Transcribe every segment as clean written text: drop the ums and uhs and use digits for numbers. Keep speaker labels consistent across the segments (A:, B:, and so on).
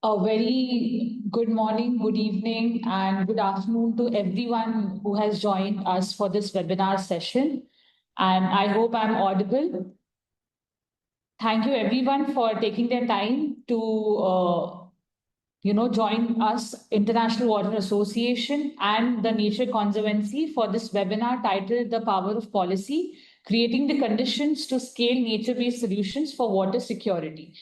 A: A very good morning, good evening, and good afternoon to everyone who has joined us for this webinar session. And I hope I'm audible. Thank you everyone for taking their time to join us, International Water Association and the Nature Conservancy for this webinar titled The Power of Policy, Creating the Conditions to Scale Nature-Based Solutions for Water Security.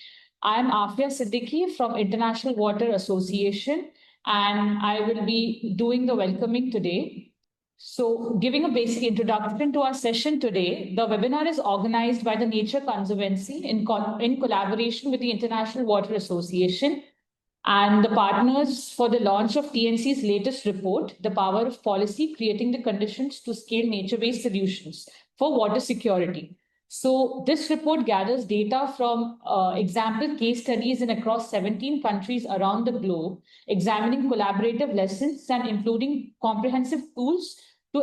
A: I am Afia Siddiqui from International Water Association, and I will be doing the welcoming today. So, giving a basic introduction to our session today, the webinar is organized by the Nature Conservancy in collaboration with the International Water Association and the partners for the launch of TNC's latest report, The Power of Policy, Creating the Conditions to Scale Nature-Based Solutions for Water Security. So this report gathers data from example case studies in across 17 countries around the globe, examining collaborative lessons and including comprehensive tools to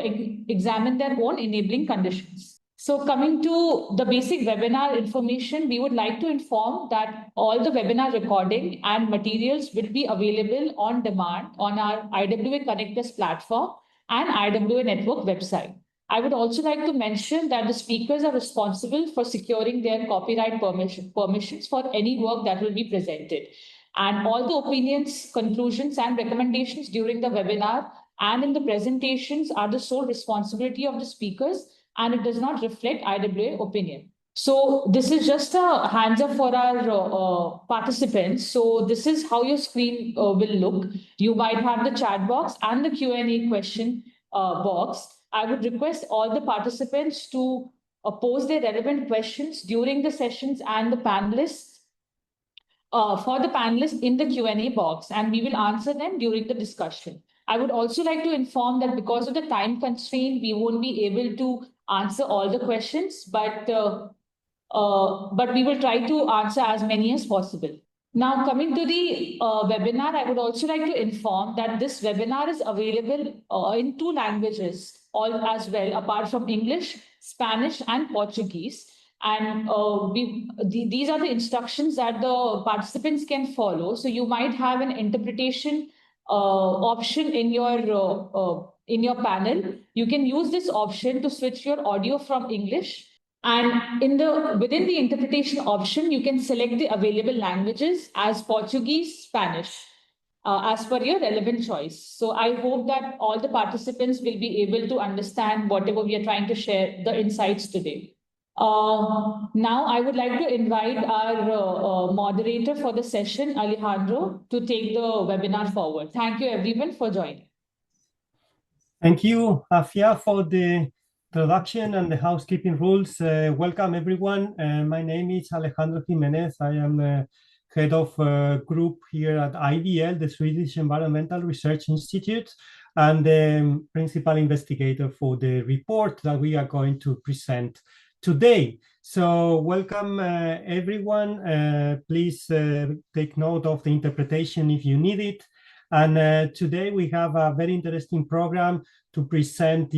A: examine their own enabling conditions. So coming to the basic webinar information, we would like to inform that all the webinar recording and materials will be available on demand on our IWA Connect platform and IWA Network website. I would also like to mention that the speakers are responsible for securing their copyright permissions for any work that will be presented. And all the opinions, conclusions, and recommendations during the webinar and in the presentations are the sole responsibility of the speakers, and it does not reflect IWA opinion. So this is just a hands up for our participants. So this is how your screen will look. You might have the chat box and the Q&A question box. I would request all the participants to pose their relevant questions during the sessions and the panelists for the panelists in the Q&A box, and we will answer them during the discussion. I would also like to inform that because of the time constraint, we won't be able to answer all the questions, but we will try to answer as many as possible. Now, coming to the webinar, I would also like to inform that this webinar is available in 2 languages all as well, apart from English, Spanish, and Portuguese. And these are the instructions that the participants can follow. So you might have an interpretation option in your panel. You can use this option to switch your audio from English. And within the interpretation option, you can select the available languages as Portuguese, Spanish, as per your relevant choice. So I hope that all the participants will be able to understand whatever we are trying to share, the insights today. Now I would like to invite our moderator for the session, Alejandro, to take the webinar forward. Thank you everyone for joining.
B: Thank you, Afia, for the introduction and the housekeeping rules. Welcome everyone. My name is Alejandro Jimenez. I am head of group here at IVL, the Swedish Environmental Research Institute, and the principal investigator for the report that we are going to present today. So welcome everyone. Please take note of the interpretation if you need it. And today we have a very interesting program to present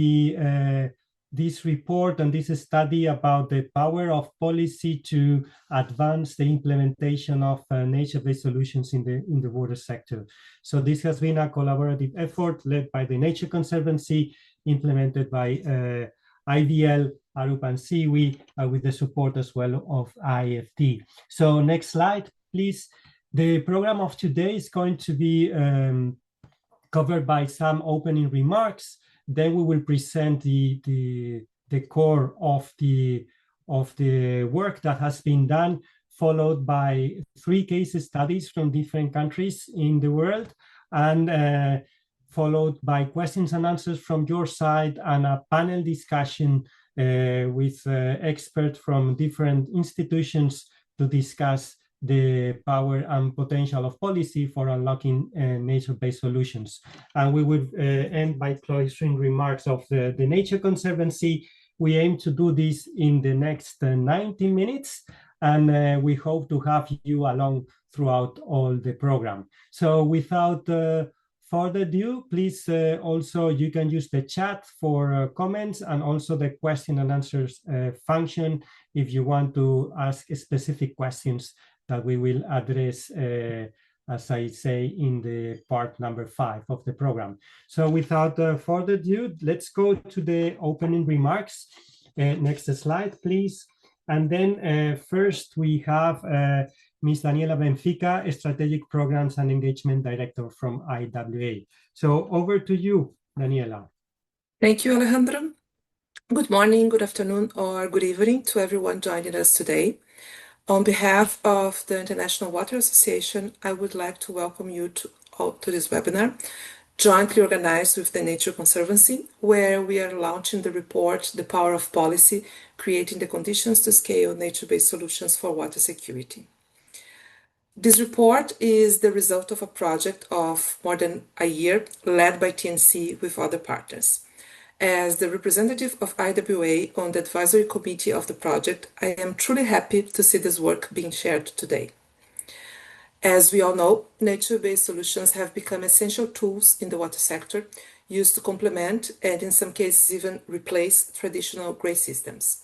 B: this report and this study about the power of policy to advance the implementation of nature-based solutions in the water sector. So this has been a collaborative effort led by the Nature Conservancy, implemented by IVL, ARUP, and SIWI, with the support as well of IFT. So next slide, please. The program of today is going to be covered by some opening remarks. Then we will present the core of the work that has been done, followed by 3 case studies from different countries in the world, and followed by questions and answers from your side and a panel discussion with experts from different institutions to discuss the power and potential of policy for unlocking nature-based solutions. And we will end by closing remarks of the Nature Conservancy. We aim to do this in the next 90 minutes, and we hope to have you along throughout all the program. So without further ado, please also you can use the chat for comments, and also the question and answers function if you want to ask specific questions that we will address as I say in the part number 5 of the program. So without further ado, let's go to the opening remarks. Next slide, please. And then first we have Ms. Daniela Benfica, Strategic Programs and Engagement Director from IWA. So over to you, Daniela.
C: Thank you, Alejandro. Good morning, good afternoon, or good evening to everyone joining us today. On behalf of the International Water Association, I would like to welcome you to this webinar, jointly organized with the Nature Conservancy, where we are launching the report, The Power of Policy, Creating the Conditions to Scale Nature-Based Solutions for Water Security. This report is the result of a project of more than a year led by TNC with other partners. As the representative of IWA on the advisory committee of the project, I am truly happy to see this work being shared today. As we all know, nature-based solutions have become essential tools in the water sector, used to complement and in some cases even replace traditional gray systems.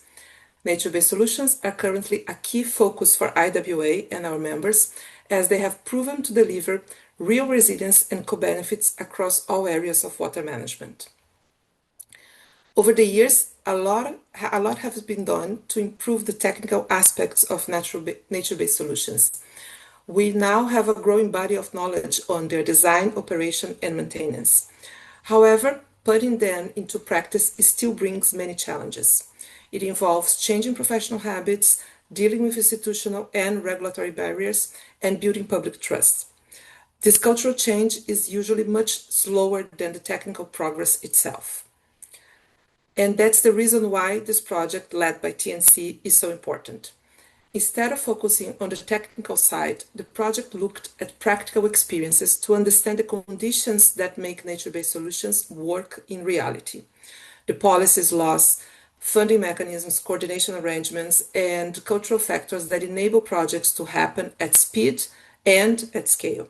C: Nature-based solutions are currently a key focus for IWA and our members, as they have proven to deliver real resilience and co-benefits across all areas of water management. Over the years, a lot has been done to improve the technical aspects of nature-based solutions. We now have a growing body of knowledge on their design, operation, and maintenance. However, putting them into practice still brings many challenges. It involves changing professional habits, dealing with institutional and regulatory barriers, and building public trust. This cultural change is usually much slower than the technical progress itself. And that's the reason why this project led by TNC is so important. Instead of focusing on the technical side, the project looked at practical experiences to understand the conditions that make nature-based solutions work in reality. The policies, laws, funding mechanisms, coordination arrangements, and cultural factors that enable projects to happen at speed and at scale.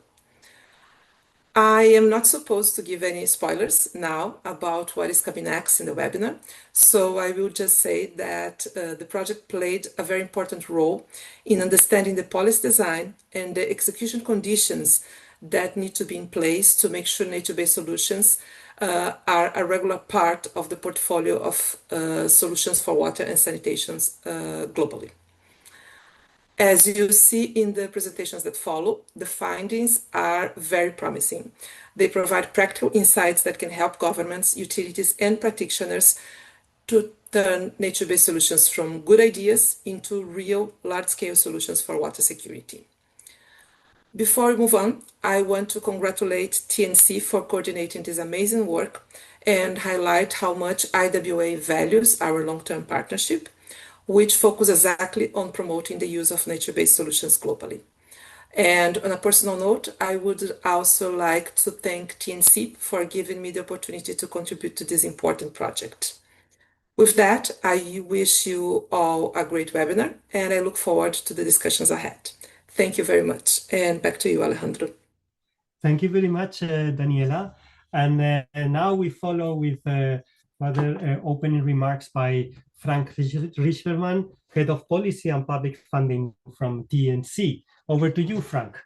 C: I am not supposed to give any spoilers now about what is coming next in the webinar, so I will just say that the project played a very important role in understanding the policy design and the execution conditions that need to be in place to make sure nature-based solutions are a regular part of the portfolio of solutions for water and sanitation globally. As you see in the presentations that follow, the findings are very promising. They provide practical insights that can help governments, utilities, and practitioners to turn nature-based solutions from good ideas into real large-scale solutions for water security. Before we move on, I want to congratulate TNC for coordinating this amazing work and highlight how much IWA values our long-term partnership, which focus exactly on promoting the use of nature-based solutions globally. And on a personal note, I would also like to thank TNC for giving me the opportunity to contribute to this important project. With that, I wish you all a great webinar, and I look forward to the discussions ahead. Thank you very much, and back to you, Alejandro.
B: Thank you very much, Daniela. And now we follow with further opening remarks by Frank Richerman, Head of Policy and Public Funding from TNC. Over to you, Frank.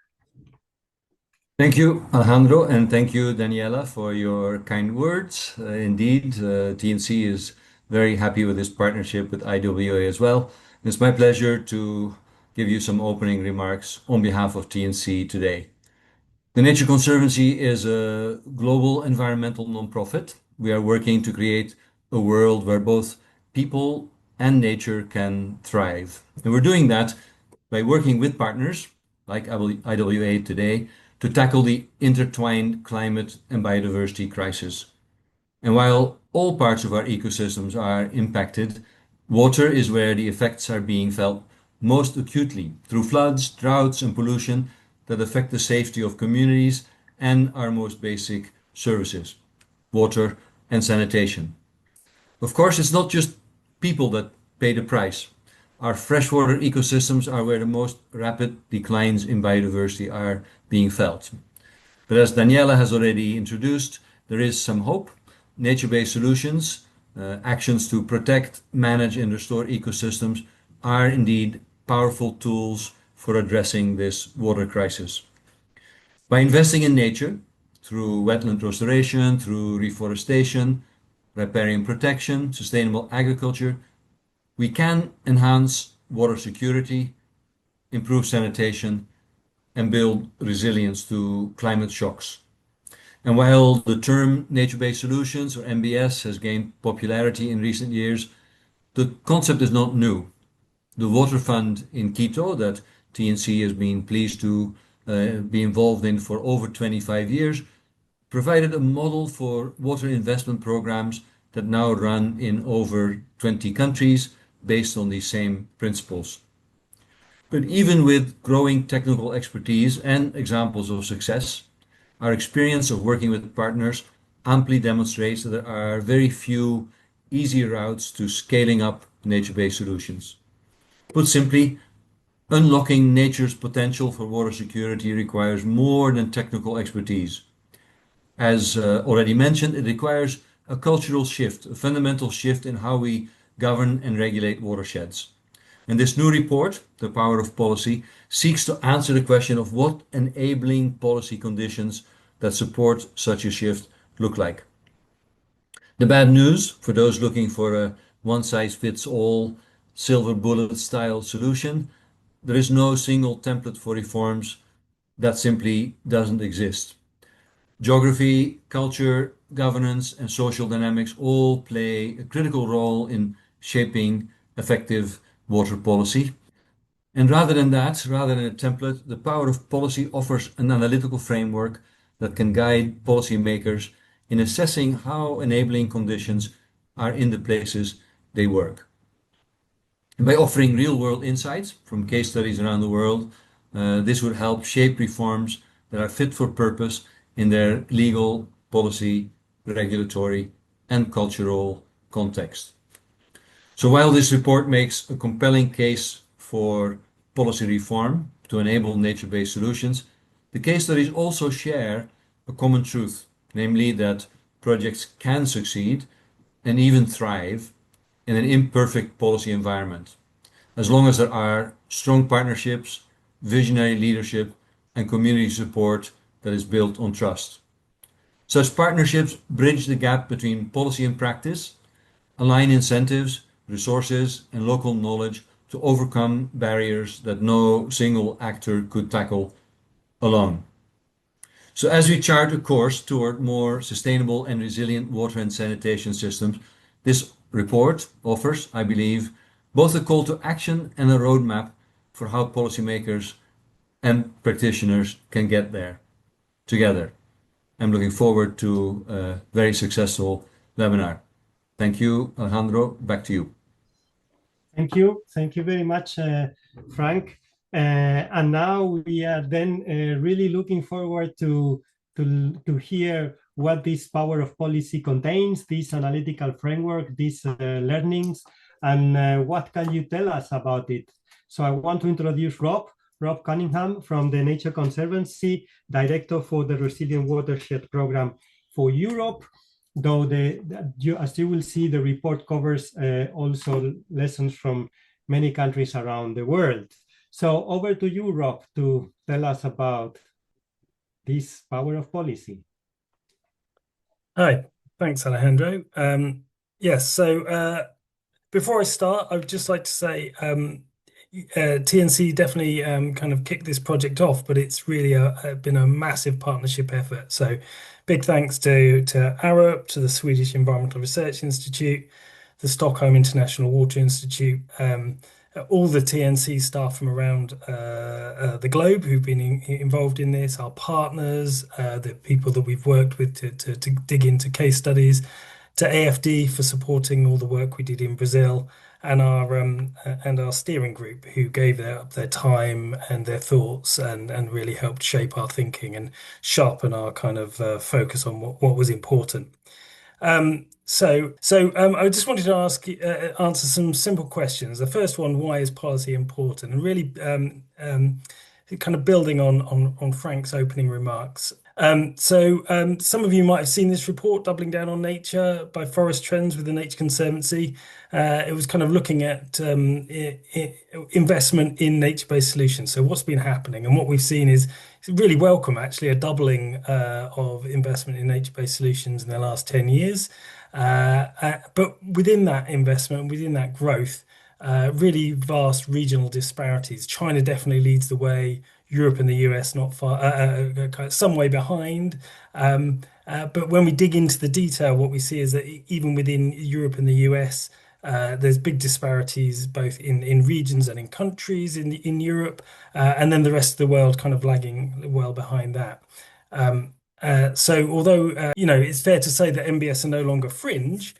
D: Thank you, Alejandro, and thank you, Daniela, for your kind words. Indeed, TNC is very happy with this partnership with IWA as well. It's my pleasure to give you some opening remarks on behalf of TNC today. The Nature Conservancy is a global environmental nonprofit. We are working to create a world where both people and nature can thrive. And we're doing that by working with partners like IWA today to tackle the intertwined climate and biodiversity crisis. And while all parts of our ecosystems are impacted, water is where the effects are being felt most acutely through floods, droughts, and pollution that affect the safety of communities and our most basic services, water and sanitation. Of course, it's not just people that pay the price. Our freshwater ecosystems are where the most rapid declines in biodiversity are being felt. But as Daniela has already introduced, there is some hope. Nature-based solutions, actions to protect, manage, and restore ecosystems are indeed powerful tools for addressing this water crisis. By investing in nature, through wetland restoration, through reforestation, riparian protection, sustainable agriculture, we can enhance water security, improve sanitation, and build resilience to climate shocks. And while the term nature-based solutions, or NBS, has gained popularity in recent years, the concept is not new. The Water Fund in Quito, that TNC has been pleased to be involved in for over 25 years, provided a model for water investment programs that now run in over 20 countries based on these same principles. But even with growing technical expertise and examples of success, our experience of working with partners amply demonstrates that there are very few easy routes to scaling up nature-based solutions. Put simply, unlocking nature's potential for water security requires more than technical expertise. As already mentioned, it requires a cultural shift, a fundamental shift in how we govern and regulate watersheds. And this new report, The Power of Policy, seeks to answer the question of what enabling policy conditions that support such a shift look like. The bad news for those looking for a one-size-fits-all silver bullet style solution, there is no single template for reforms. That simply doesn't exist. Geography, culture, governance, and social dynamics all play a critical role in shaping effective water policy. And rather than a template, the power of policy offers an analytical framework that can guide policymakers in assessing how enabling conditions are in the places they work. And by offering real-world insights from case studies around the world, this would help shape reforms that are fit for purpose in their legal, policy, regulatory, and cultural context. So while this report makes a compelling case for policy reform to enable nature-based solutions, the case studies also share a common truth, namely that projects can succeed and even thrive in an imperfect policy environment, as long as there are strong partnerships, visionary leadership, and community support that is built on trust. Such partnerships bridge the gap between policy and practice, align incentives, resources, and local knowledge to overcome barriers that no single actor could tackle alone. So as we chart a course toward more sustainable and resilient water and sanitation systems, this report offers, I believe, both a call to action and a roadmap for how policymakers and practitioners can get there together. I'm looking forward to a very successful webinar. Thank you, Alejandro. Back to you.
B: Thank you. Thank you very much, Frank. And now we are then really looking forward to hear what this power of policy contains, this analytical framework, these learnings, and what can you tell us about it? So I want to introduce Rob Cunningham from the Nature Conservancy, Director for the Resilient Watershed Program for Europe. Though as you will see, the report covers also lessons from many countries around the world. So over to you, Rob, to tell us about this power of policy.
E: Hi, thanks, Alejandro. Yes, so before I start, I would just like to say TNC definitely kind of kicked this project off, but it's really been a massive partnership effort. So big thanks to Arup, to the Swedish Environmental Research Institute, the Stockholm International Water Institute, all the TNC staff from around the globe who've been involved in this, our partners, the people that we've worked with to dig into case studies, to AFD for supporting all the work we did in Brazil, and our steering group who gave their time and their thoughts and really helped shape our thinking and sharpen our kind of focus on what was important. So I just wanted to answer some simple questions. The first one, why is policy important? And really kind of building on Frank's opening remarks. Some of you might have seen this report, Doubling Down on Nature by Forest Trends with the Nature Conservancy. It was kind of looking at investment in nature-based solutions. So what's been happening, and what we've seen is really welcome actually a doubling of investment in nature-based solutions in the last 10 years. But within that investment, within that growth, really vast regional disparities. China definitely leads the way. Europe and the US not far, some way behind. But when we dig into the detail, what we see is that even within Europe and the US, there's big disparities both in regions and in countries in Europe, and then the rest of the world kind of lagging well behind that. So although it's fair to say that MBS are no longer fringe,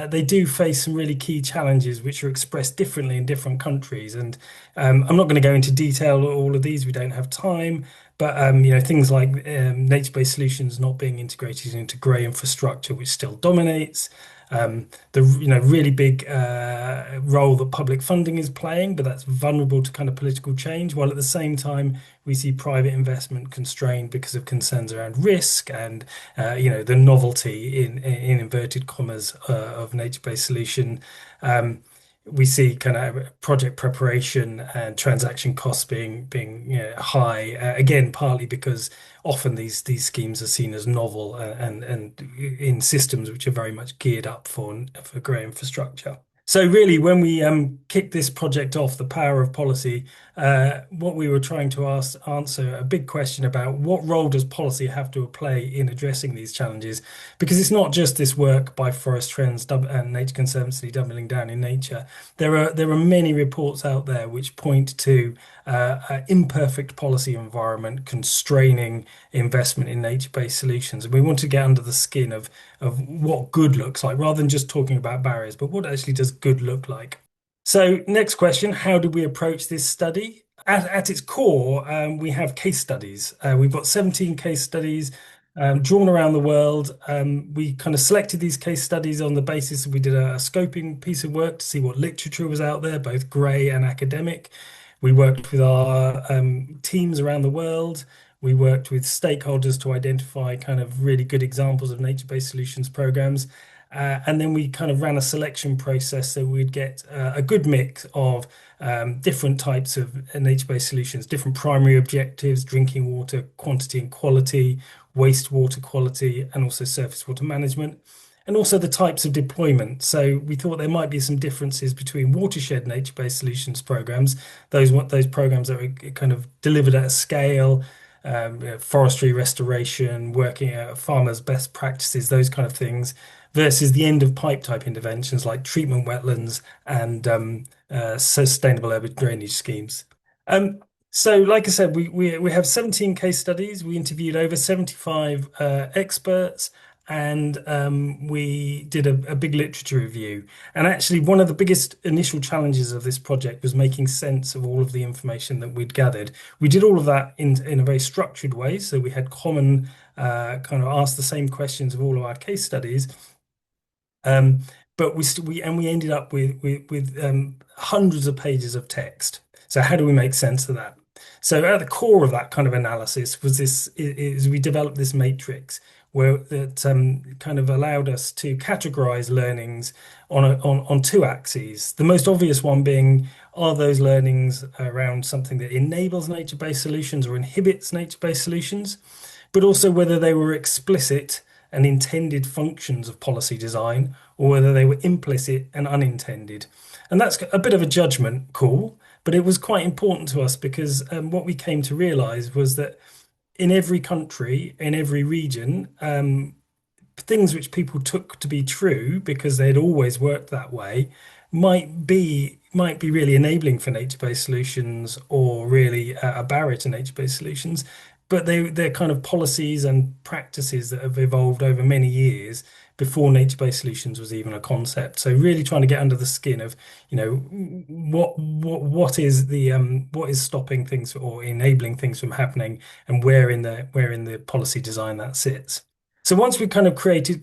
E: they do face some really key challenges which are expressed differently in different countries. And I'm not going to go into detail all of these, we don't have time, but things like nature-based solutions not being integrated into grey infrastructure, which still dominates. The really big role that public funding is playing, but that's vulnerable to kind of political change, while at the same time we see private investment constrained because of concerns around risk and the novelty in inverted commas of nature-based solution. We see kind of project preparation and transaction costs being high, again partly because often these schemes are seen as novel and in systems which are very much geared up for grey infrastructure. So really, when we kicked this project off, the power of policy, what we were trying to answer a big question about what role does policy have to play in addressing these challenges? Because it's not just this work by Forest Trends and Nature Conservancy doubling down in nature. There are many reports out there which point to an imperfect policy environment constraining investment in nature-based solutions. And we want to get under the skin of what good looks like, rather than just talking about barriers, but what actually does good look like? So next question, how did we approach this study? At its core, we have case studies. We've got 17 case studies drawn around the world. We kind of selected these case studies on the basis we did a scoping piece of work to see what literature was out there, both grey and academic. We worked with our teams around the world. We worked with stakeholders to identify kind of really good examples of nature-based solutions programs. And then we kind of ran a selection process so we'd get a good mix of different types of nature-based solutions, different primary objectives, drinking water quantity and quality, wastewater quality, and also surface water management, and also the types of deployment. So we thought there might be some differences between watershed nature-based solutions programs, those programs that are kind of delivered at a scale, forestry restoration, working at farmers' best practices, those kind of things, versus the end of pipe type interventions like treatment wetlands and sustainable urban drainage schemes. So like I said, we have 17 case studies. We interviewed over 75 experts, and we did a big literature review. And actually, one of the biggest initial challenges of this project was making sense of all of the information that we'd gathered. We did all of that in a very structured way. So we had common kind of asked the same questions of all of our case studies. But we ended up with hundreds of pages of text. So how do we make sense of that? So at the core of that kind of analysis was we developed this matrix that kind of allowed us to categorize learnings on two axes. The most obvious one being, are those learnings around something that enables nature-based solutions or inhibits nature-based solutions, but also whether they were explicit and intended functions of policy design, or whether they were implicit and unintended. And that's a bit of a judgment call, but it was quite important to us because what we came to realize was that in every country, in every region, things which people took to be true because they'd always worked that way might be really enabling for nature-based solutions or really a barrier to nature-based solutions. But they're kind of policies and practices that have evolved over many years before nature-based solutions was even a concept. So really trying to get under the skin of, what is stopping things or enabling things from happening, and where in the policy design that sits. So once we kind of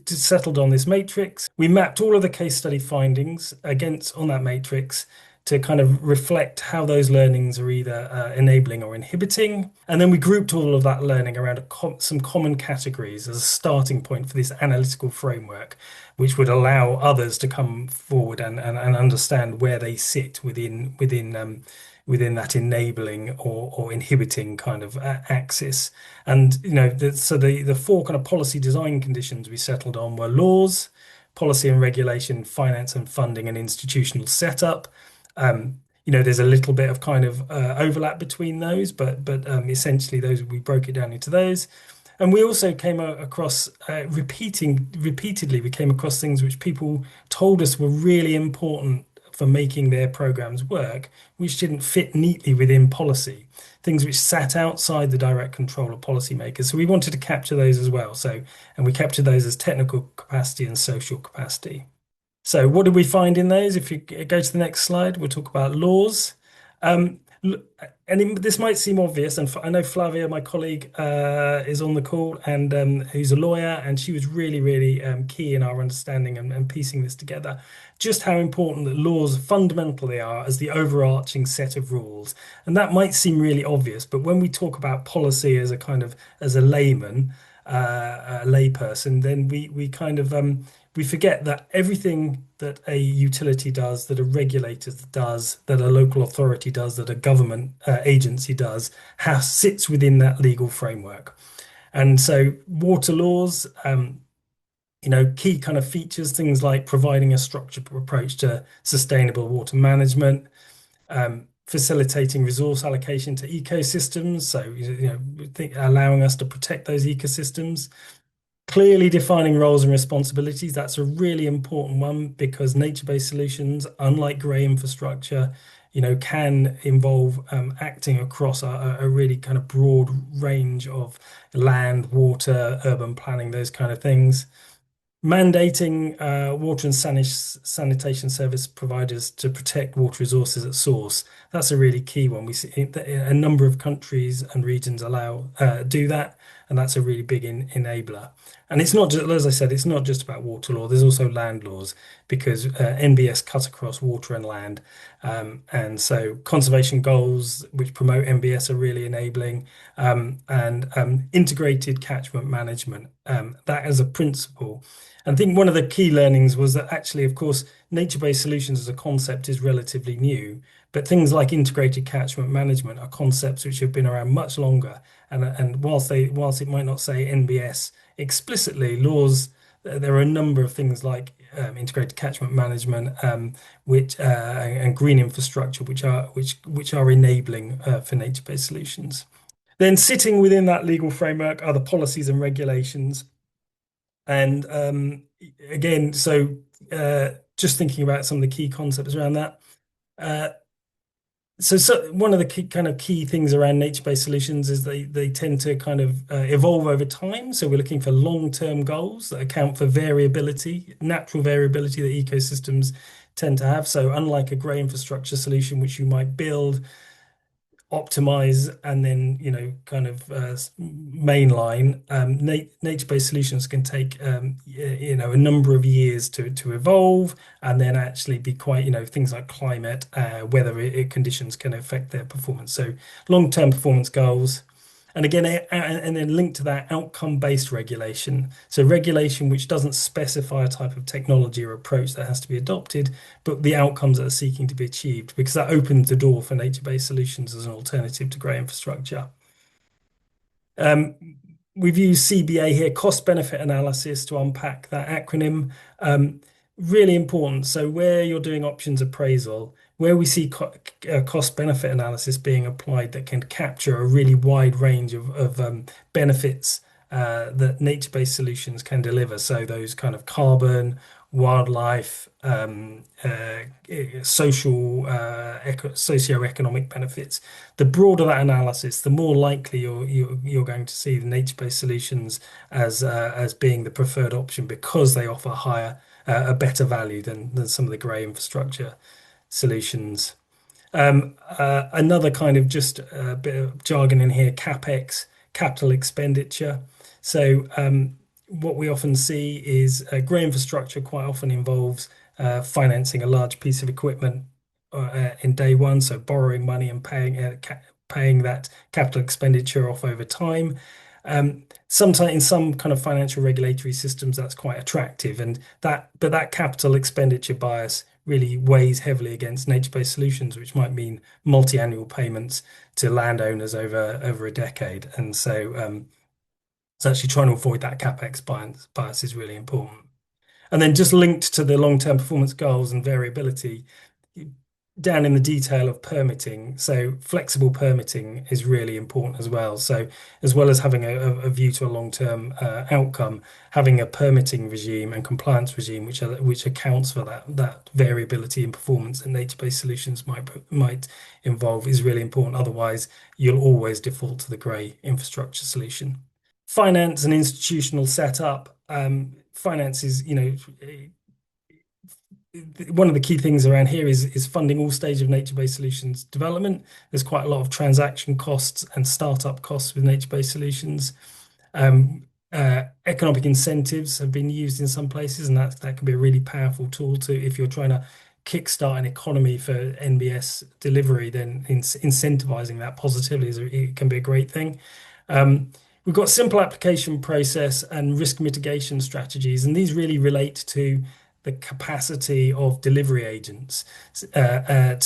E: settled on this matrix, we mapped all of the case study findings on that matrix to kind of reflect how those learnings are either enabling or inhibiting. And then we grouped all of that learning around some common categories as a starting point for this analytical framework, which would allow others to come forward and understand where they sit within within that enabling or inhibiting kind of axis. And so the four kind of policy design conditions we settled on were laws, policy and regulation, finance and funding, and institutional setup. There's a little bit of kind of overlap between those, but essentially those, we broke it down into those. And we also came across repeatedly, we came across things which people told us were really important for making their programs work, which didn't fit neatly within policy, things which sat outside the direct control of policymakers. So we wanted to capture those as well. And we captured those as technical capacity and social capacity. So what did we find in those? If you go to the next slide, we'll talk about laws. And this might seem obvious, and I know Flavia, my colleague, is on the call, and who's a lawyer, and she was really, really key in our understanding and piecing this together. Just how important that laws fundamentally are as the overarching set of rules. And that might seem really obvious, but when we talk about policy as a layman, a layperson, then we kind of we forget that everything that a utility does, that a regulator does, that a local authority does, that a government agency does, sits within that legal framework. And so water laws, key kind of features, things like providing a structured approach to sustainable water management, facilitating resource allocation to ecosystems, so allowing us to protect those ecosystems. Clearly defining roles and responsibilities, that's a really important one, because nature-based solutions, unlike grey infrastructure, can involve acting across a really kind of broad range of land, water, urban planning, those kind of things. Mandating water and sanitation service providers to protect water resources at source. That's a really key one. We see a number of countries and regions do that, and that's a really big enabler. And it's not just, as I said, it's not just about water law. There's also land laws, because NBS cut across water and land. And so conservation goals which promote NBS are really enabling, and integrated catchment management, that as a principle. And I think one of the key learnings was that actually, of course, nature-based solutions as a concept is relatively new, but things like integrated catchment management are concepts which have been around much longer. And whilst it might not say NBS explicitly, laws, there are a number of things like integrated catchment management, and green infrastructure, which are enabling for nature-based solutions. Then sitting within that legal framework are the policies and regulations. And again, so just thinking about some of the key concepts around that. So one of the key things around nature-based solutions is they tend to kind of evolve over time. So we're looking for long-term goals that account for variability, natural variability that ecosystems tend to have. So unlike a grey infrastructure solution, which you might build, optimize, and then mainline, nature-based solutions can take a number of years to evolve, and then actually be quite things like climate, weather conditions can affect their performance. So long-term performance goals. And again, and then linked to that, outcome-based regulation. So regulation which doesn't specify a type of technology or approach that has to be adopted, but the outcomes that are seeking to be achieved, because that opens the door for nature-based solutions as an alternative to grey infrastructure. We've used CBA here, cost-benefit analysis, to unpack that acronym. Really important. So where you're doing options appraisal, where we see cost-benefit analysis being applied that can capture a really wide range of benefits that nature-based solutions can deliver. So those kind of carbon, wildlife, socioeconomic benefits. The broader that analysis, the more likely you're going to see the nature-based solutions as being the preferred option, because they offer a better value than some of the grey infrastructure solutions. Another kind of just a bit of jargon in here, CapEx, capital expenditure. So what we often see is grey infrastructure quite often involves financing a large piece of equipment in day one, so borrowing money and paying that capital expenditure off over time. Sometimes in some kind of financial regulatory systems, that's quite attractive, but that capital expenditure bias really weighs heavily against nature-based solutions, which might mean multi-annual payments to landowners over a decade. And so actually trying to avoid that capex bias is really important. And then just linked to the long-term performance goals and variability, down in the detail of permitting. So flexible permitting is really important as well. So as well as having a view to a long-term outcome, having a permitting regime and compliance regime which accounts for that variability in performance that nature-based solutions might involve is really important. Otherwise, you'll always default to the grey infrastructure solution. Finance and institutional setup. Finance is, one of the key things around here is funding all stages of nature-based solutions development. There's quite a lot of transaction costs and startup costs with nature-based solutions. Economic incentives have been used in some places, and that can be a really powerful tool if you're trying to kickstart an economy for NBS delivery, then incentivizing that positively it can be a great thing. We've got simple application process and risk mitigation strategies, and these really relate to the capacity of delivery agents to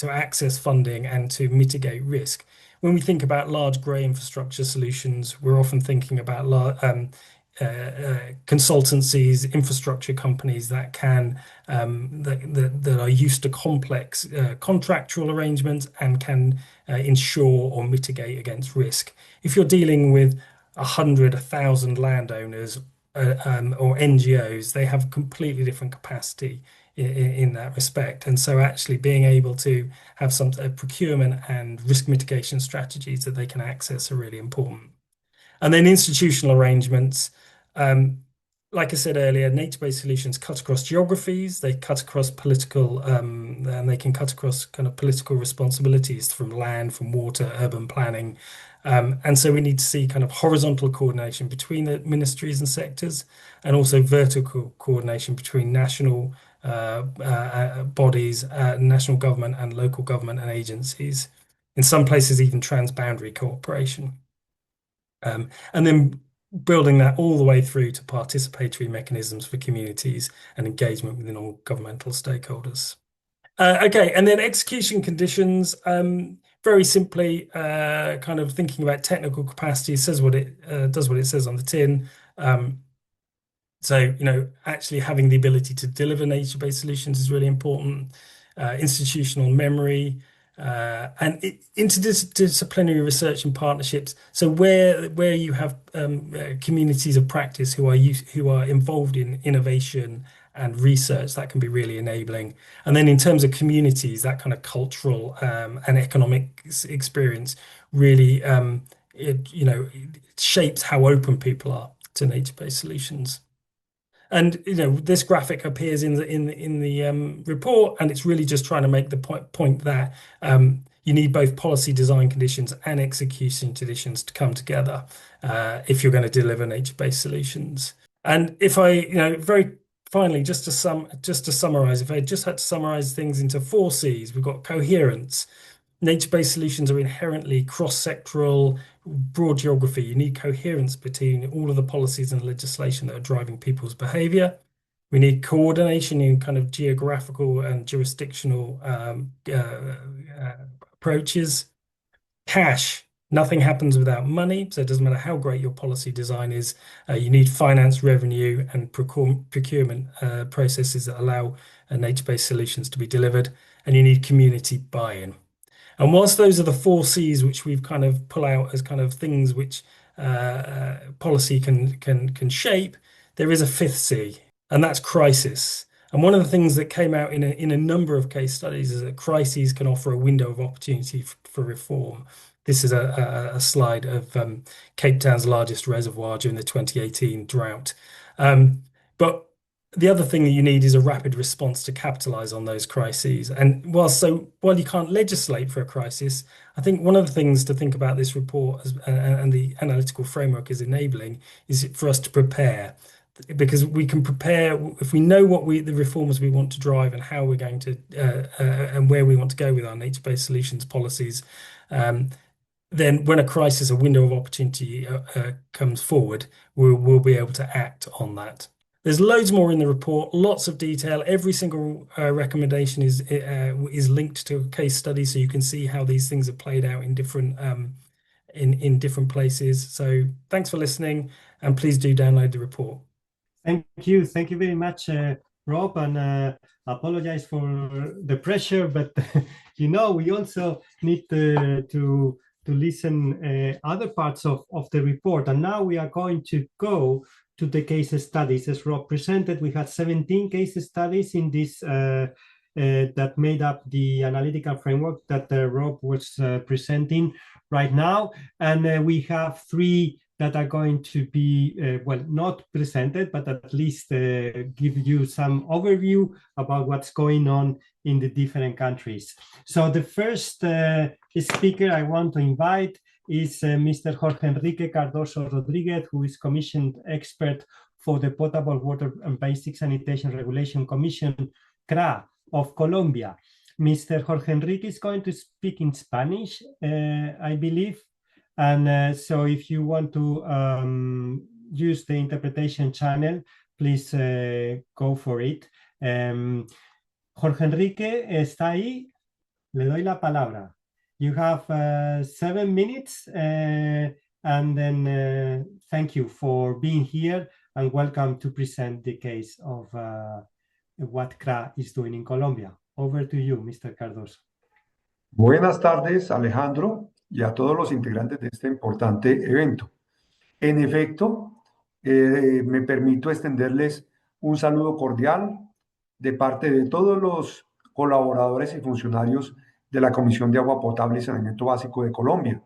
E: access funding and to mitigate risk. When we think about large grey infrastructure solutions, we're often thinking about consultancies, infrastructure companies that are used to complex contractual arrangements and can ensure or mitigate against risk. If you're dealing with 100, 1,000 landowners or NGOs, they have completely different capacity in that respect. And so actually being able to have some procurement and risk mitigation strategies that they can access are really important. And then institutional arrangements. Like I said earlier, nature-based solutions cut across geographies, they cut across political, and they can cut across kind of political responsibilities from land, from water, urban planning. And so we need to see kind of horizontal coordination between the ministries and sectors, and also vertical coordination between national bodies, national government and local government and agencies. In some places, even transboundary cooperation. And then building that all the way through to participatory mechanisms for communities and engagement within all governmental stakeholders. Okay, and then execution conditions. Very simply, kind of thinking about technical capacity, says what it does what it says on the tin. So, actually having the ability to deliver nature-based solutions is really important. Institutional memory, and interdisciplinary research and partnerships. So where you have communities of practice who are involved in innovation and research, that can be really enabling. And then in terms of communities, that kind of cultural and economic experience really it shapes how open people are to nature-based solutions. And this graphic appears in the report, and it's really just trying to make the point that you need both policy design conditions and execution conditions to come together if you're going to deliver nature-based solutions. And if I, very finally, just to summarize, if I just had to summarize things into 4 C's, we've got coherence. Nature-based solutions are inherently cross-sectoral, broad geography. You need coherence between all of the policies and legislation that are driving people's behavior. We need coordination in kind of geographical and jurisdictional approaches. Cash. Nothing happens without money, so it doesn't matter how great your policy design is. You need finance, revenue, and procurement processes that allow nature-based solutions to be delivered, and you need community buy-in. And whilst those are the 4 C's which we've kind of pull out as kind of things which policy can shape, there is a 5th C, and that's crisis. And one of the things that came out in a number of case studies is that crises can offer a window of opportunity for reform. This is a slide of Cape Town's largest reservoir during the 2018 drought. But the other thing that you need is a rapid response to capitalize on those crises. And while you can't legislate for a crisis, I think one of the things to think about this report and the analytical framework is enabling is for us to prepare, because we can prepare if we know what the reforms we want to drive and how we're going to and where we want to go with our nature-based solutions policies. Then when a crisis, a window of opportunity comes forward, we'll be able to act on that. There's loads more in the report, lots of detail. Every single recommendation is linked to a case study, so you can see how these things are played out in different in different places. So thanks for listening, and please do download the report.
B: Thank you very much, Rob, and apologize for the pressure, but you know, we also need to listen other parts of the report. And now we are going to go to the case studies. As Rob presented, we had 17 case studies in this that made up the analytical framework that Rob was presenting right now. And we have 3 that are going to be, well, not presented, but at least give you some overview about what's going on in the different countries. So the first speaker I want to invite is Mr. Jorge Enrique Cardoso Rodriguez, who is commissioned expert for the Potable Water and Basic Sanitation Regulation Commission, CRA, of Colombia. Mr. Jorge Enrique is going to speak in Spanish, I believe. And so if you want to use the interpretation channel, please go for it. Jorge Enrique, ¿está ahí? Le doy la palabra. You have 7 minutes, and then thank you for being here, and welcome to present the case of what CRA is doing in Colombia. Over to you, Mr. Cardoso.
F: Buenas tardes, Alejandro, y a todos los integrantes de este importante evento. En efecto, me permito extenderles un saludo cordial de parte de todos los colaboradores y funcionarios de la Comisión de Agua Potable y Saneamiento Básico de Colombia.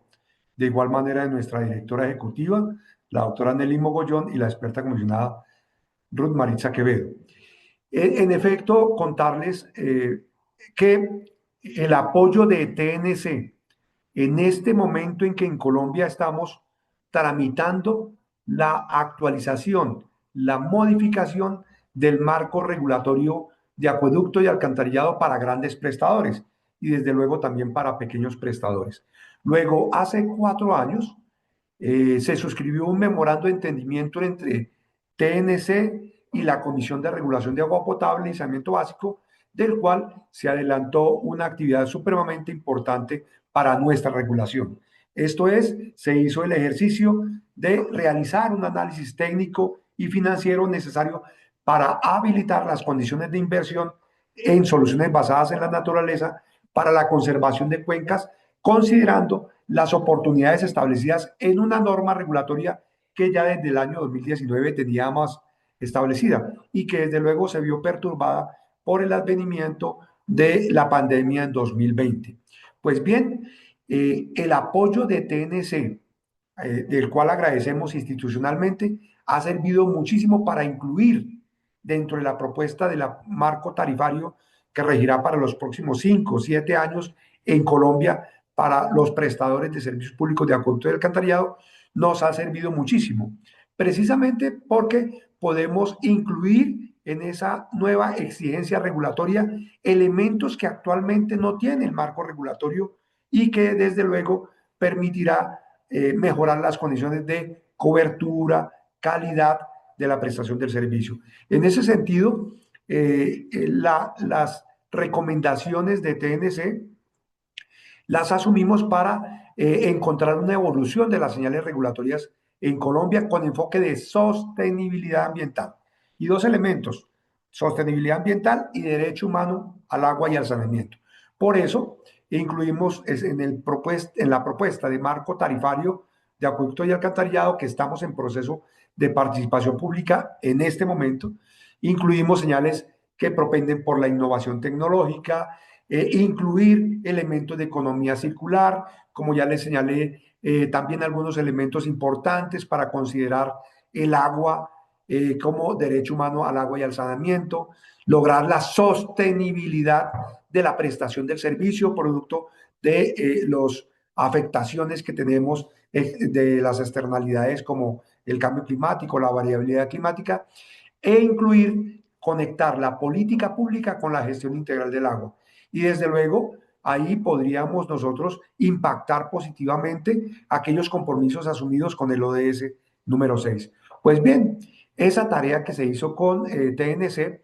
F: De igual manera, de nuestra directora ejecutiva, la doctora Nelly Mogollón, y la experta comisionada Ruth Maritza Quevedo. En efecto, contarles que el apoyo de TNC en este momento en que en Colombia estamos tramitando la actualización, la modificación del marco regulatorio de acueducto y alcantarillado para grandes prestadores y desde luego también para pequeños prestadores. Luego, hace 4 años, se suscribió un memorando de entendimiento entre TNC y la Comisión de Regulación de Agua Potable y Saneamiento Básico, del cual se adelantó una actividad supremamente importante para nuestra regulación. Esto es, se hizo el ejercicio de realizar un análisis técnico y financiero necesario para habilitar las condiciones de inversión en soluciones basadas en la naturaleza para la conservación de cuencas, considerando las oportunidades establecidas en una norma regulatoria que ya desde el año 2019 teníamos establecida y que desde luego se vio perturbada por el advenimiento de la pandemia en 2020. Pues bien, el apoyo de TNC, del cual agradecemos institucionalmente, ha servido muchísimo para incluir dentro de la propuesta del marco tarifario que regirá para los próximos 5 o 7 años en Colombia para los prestadores de servicios públicos de acueducto y alcantarillado, nos ha servido muchísimo, precisamente porque podemos incluir en esa nueva exigencia regulatoria elementos que actualmente no tiene el marco regulatorio y que desde luego permitirá mejorar las condiciones de cobertura, calidad de la prestación del servicio. En ese sentido, las recomendaciones de TNC las asumimos para encontrar una evolución de las señales regulatorias en Colombia con enfoque de sostenibilidad ambiental. Y 2 elementos: sostenibilidad ambiental y derecho humano al agua y al saneamiento. Por eso, incluimos en la propuesta de marco tarifario de acueducto y alcantarillado, que estamos en proceso de participación pública en este momento, incluimos señales que propenden por la innovación tecnológica, incluir elementos de economía circular, como ya les señalé, también algunos elementos importantes para considerar el agua como derecho humano al agua y al saneamiento, lograr la sostenibilidad de la prestación del servicio producto de las afectaciones que tenemos de las externalidades como el cambio climático, la variabilidad climática, e incluir, conectar la política pública con la gestión integral del agua. Y desde luego, ahí podríamos nosotros impactar positivamente aquellos compromisos asumidos con el ODS número 6. Pues bien, Esa tarea que se hizo con TNC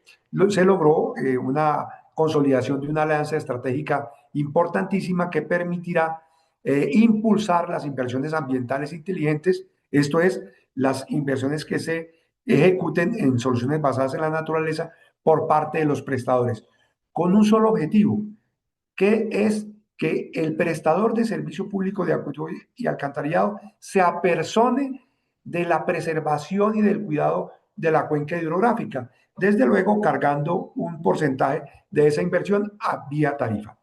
F: se logró una consolidación de una alianza estratégica importantísima que permitirá impulsar las inversiones ambientales inteligentes, esto es, las inversiones que se ejecuten en soluciones basadas en la naturaleza por parte de los prestadores, con un solo objetivo, que es que el prestador de servicio público de acueducto y alcantarillado se apersone de la preservación y del cuidado de la cuenca hidrográfica, desde luego cargando un porcentaje de esa inversión a vía tarifa.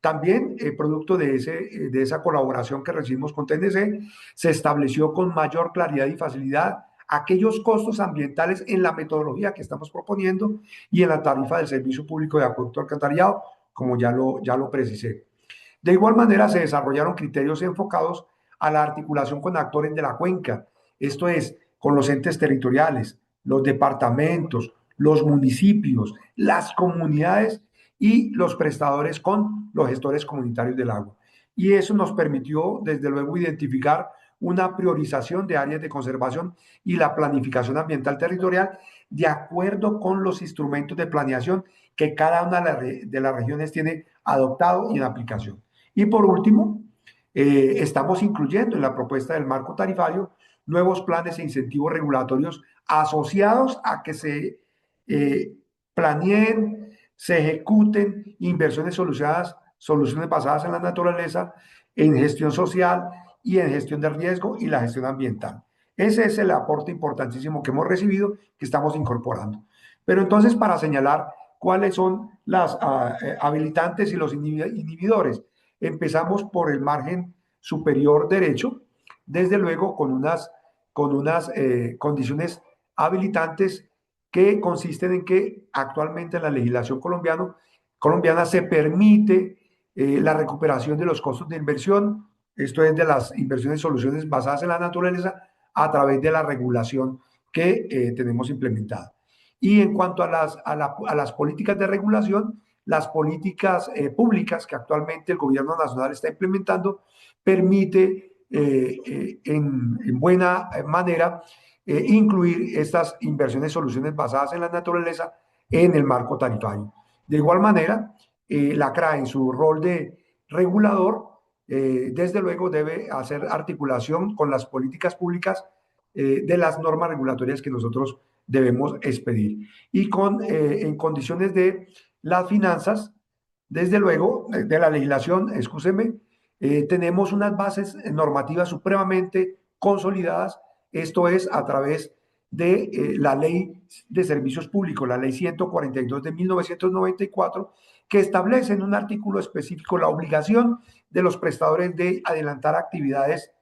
F: También, producto de esa colaboración que recibimos con TNC, se estableció con mayor claridad y facilidad aquellos costos ambientales en la metodología que estamos proponiendo y en la tarifa del servicio público de acueducto alcantarillado, como ya lo precisé. De igual manera, se desarrollaron criterios enfocados a la articulación con actores de la cuenca, esto es, con los entes territoriales, los departamentos, los municipios, las comunidades y los prestadores con los gestores comunitarios del agua. Y eso nos permitió, desde luego, identificar una priorización de áreas de conservación y la planificación ambiental territorial de acuerdo con los instrumentos de planeación que cada una de las regiones tiene adoptado y en aplicación. Y por último, estamos incluyendo en la propuesta del marco tarifario nuevos planes e incentivos regulatorios asociados a que se planeen, se ejecuten inversiones soluciones basadas en la naturaleza, en gestión social y en gestión de riesgo y la gestión ambiental. Ese es el aporte importantísimo que hemos recibido, que estamos incorporando. Pero entonces, para señalar cuáles son las habilitantes y los inhibidores, empezamos por el margen superior derecho, desde luego con unas condiciones habilitantes que consisten en que actualmente en la legislación colombiana se permite la recuperación de los costos de inversión, esto es de las inversiones y soluciones basadas en la naturaleza, a través de la regulación que tenemos implementada. Y en cuanto a las políticas de regulación, las políticas públicas que actualmente el gobierno nacional está implementando permite en buena manera incluir estas inversiones y soluciones basadas en la naturaleza en el marco tarifario. De igual manera, la CRA en su rol de regulador, desde luego debe hacer articulación con las políticas públicas de las normas regulatorias que nosotros debemos expedir. Y en condiciones de las finanzas, desde luego, de la legislación, excúseme, tenemos unas bases normativas supremamente consolidadas, esto es a través de la Ley de Servicios Públicos, la Ley 142 de 1994, que establece en un artículo específico la obligación de los prestadores de adelantar actividades,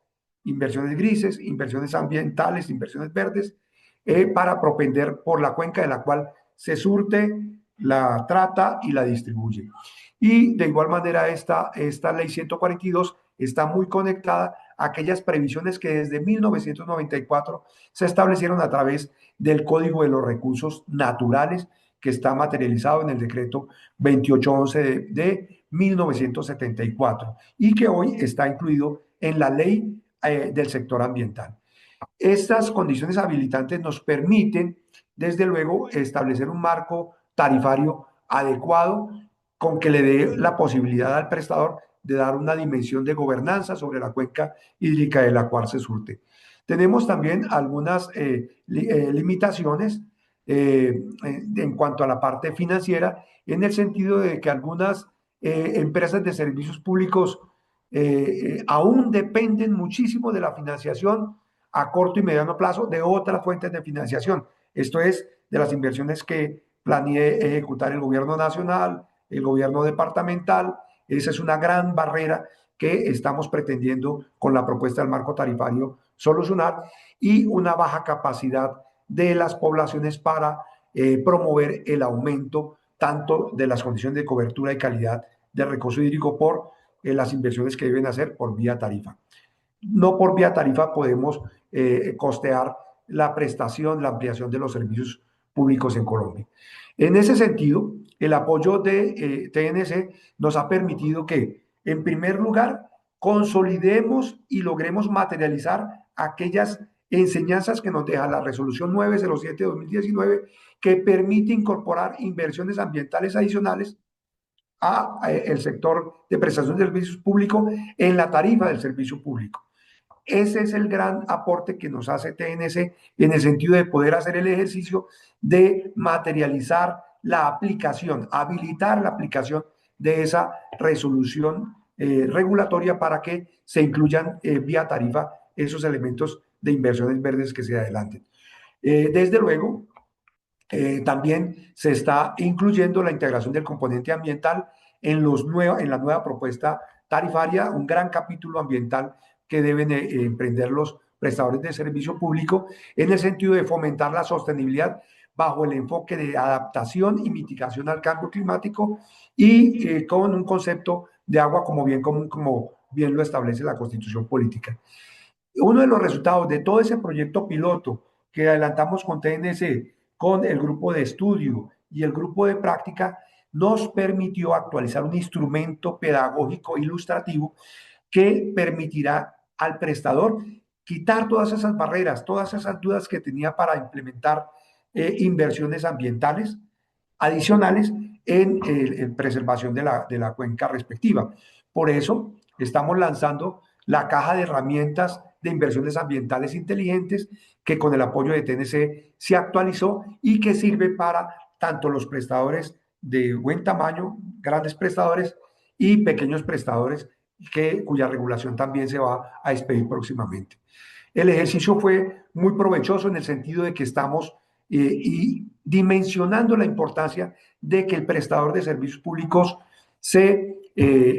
F: inversiones grises, inversiones ambientales, inversiones verdes, para propender por la cuenca de la cual se surte, la trata y la distribuye. Y de igual manera esta ley 142 está muy conectada a aquellas previsiones que desde 1994 se establecieron a través del Código de los Recursos Naturales, que está materializado en el decreto 2811 de 1974 y que hoy está incluido en la ley del sector ambiental. Estas condiciones habilitantes nos permiten, desde luego, establecer un marco tarifario adecuado con que le dé la posibilidad al prestador de dar una dimensión de gobernanza sobre la cuenca hídrica de la cual se surte. Tenemos también algunas limitaciones en cuanto a la parte financiera, en el sentido de que algunas empresas de servicios públicos aún dependen muchísimo de la financiación a corto y mediano plazo de otras fuentes de financiación. Esto es, de las inversiones que planee ejecutar el gobierno nacional, el gobierno departamental. Esa es una gran barrera que estamos pretendiendo con la propuesta del marco tarifario solucionar, y una baja capacidad de las poblaciones para promover el aumento tanto de las condiciones de cobertura y calidad del recurso hídrico por las inversiones que deben hacer por vía tarifa. No por vía tarifa podemos costear la prestación, la ampliación de los servicios públicos en Colombia. En ese sentido, el apoyo de TNC nos ha permitido que, en primer lugar, consolidemos y logremos materializar aquellas enseñanzas que nos deja la resolución 907 de 2019, que permite incorporar inversiones ambientales adicionales a el sector de prestación de servicios públicos en la tarifa del servicio público. Ese es el gran aporte que nos hace TNC en el sentido de poder hacer el ejercicio de materializar la aplicación, habilitar la aplicación de esa resolución regulatoria para que se incluyan vía tarifa esos elementos de inversiones verdes que se adelanten. Desde luego, también se está incluyendo la integración del componente ambiental en la nueva propuesta tarifaria, un gran capítulo ambiental que deben emprender los prestadores de servicio público en el sentido de fomentar la sostenibilidad bajo el enfoque de adaptación y mitigación al cambio climático y con un concepto de agua como bien común, como bien lo establece la Constitución Política. Uno de los resultados de todo ese proyecto piloto que adelantamos con TNC, con el grupo de estudio y el grupo de práctica, nos permitió actualizar un instrumento pedagógico ilustrativo que permitirá al prestador quitar todas esas barreras, todas esas dudas que tenía para implementar inversiones ambientales adicionales en preservación de la cuenca respectiva. Por eso estamos lanzando la caja de herramientas de inversiones ambientales inteligentes que con el apoyo de TNC se actualizó y que sirve para tanto los prestadores de buen tamaño, grandes prestadores y pequeños prestadores cuya regulación también se va a expedir próximamente. El ejercicio fue muy provechoso en el sentido de que estamos y dimensionando la importancia de que el prestador de servicios públicos se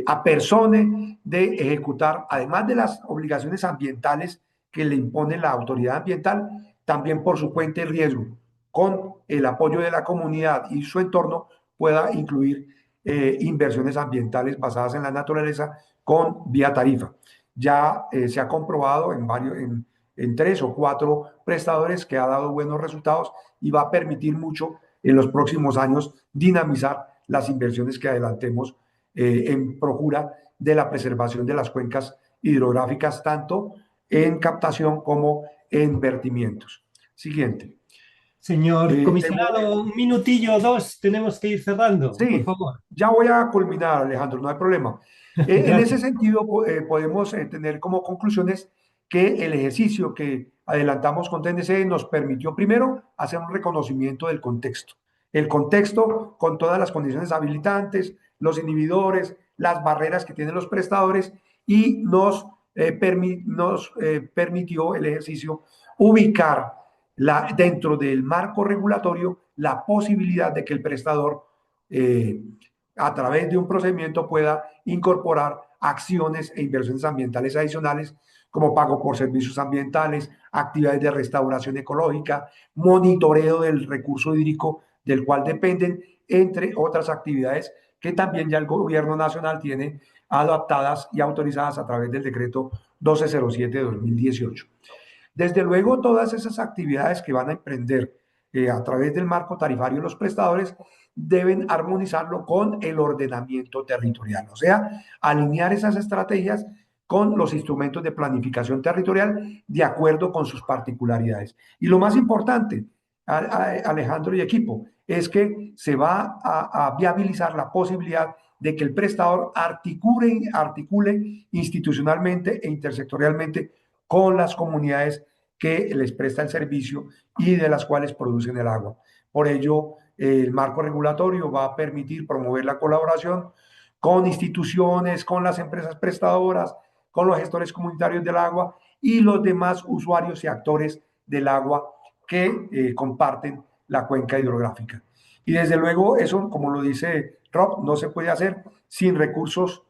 F: apersone de ejecutar, además de las obligaciones ambientales que le impone la autoridad ambiental, también por su cuenta y riesgo, con el apoyo de la comunidad y su entorno, pueda incluir inversiones ambientales basadas en la naturaleza con vía tarifa. Ya se ha comprobado en 3 o 4 prestadores que ha dado buenos resultados y va a permitir mucho en los próximos años dinamizar las inversiones que adelantemos en procura de la preservación de las cuencas hidrográficas, tanto en captación como en vertimientos. Siguiente.
B: Señor comisionado, un minutillo o dos, tenemos que ir cerrando, por
F: Sí,
B: favor.
F: ya voy a culminar, Alejandro, no hay problema. En ese sentido, podemos tener como conclusiones que el ejercicio que adelantamos con TNC nos permitió primero hacer un reconocimiento del contexto. El contexto con todas las condiciones habilitantes, los inhibidores, las barreras que tienen los prestadores y nos permitió el ejercicio ubicar dentro del marco regulatorio la posibilidad de que el prestador a través de un procedimiento pueda incorporar acciones e inversiones ambientales adicionales como pago por servicios ambientales, actividades de restauración ecológica, monitoreo del recurso hídrico del cual dependen, entre otras actividades que también ya el gobierno nacional tiene adaptadas y autorizadas a través del decreto 1207 de 2018. Desde luego, todas esas actividades que van a emprender a través del marco tarifario los prestadores deben armonizarlo con el ordenamiento territorial, o sea, alinear esas estrategias con los instrumentos de planificación territorial de acuerdo con sus particularidades. Y lo más importante, Alejandro y equipo, es que se va a viabilizar la posibilidad de que el prestador articule institucionalmente e intersectorialmente con las comunidades que les presta el servicio y de las cuales producen el agua. Por ello, el marco regulatorio va a permitir promover la colaboración con instituciones, con las empresas prestadoras, con los gestores comunitarios del agua y los demás usuarios y actores del agua que comparten la cuenca hidrográfica. Y desde luego, eso, como lo dice Rob, no se puede hacer sin recursos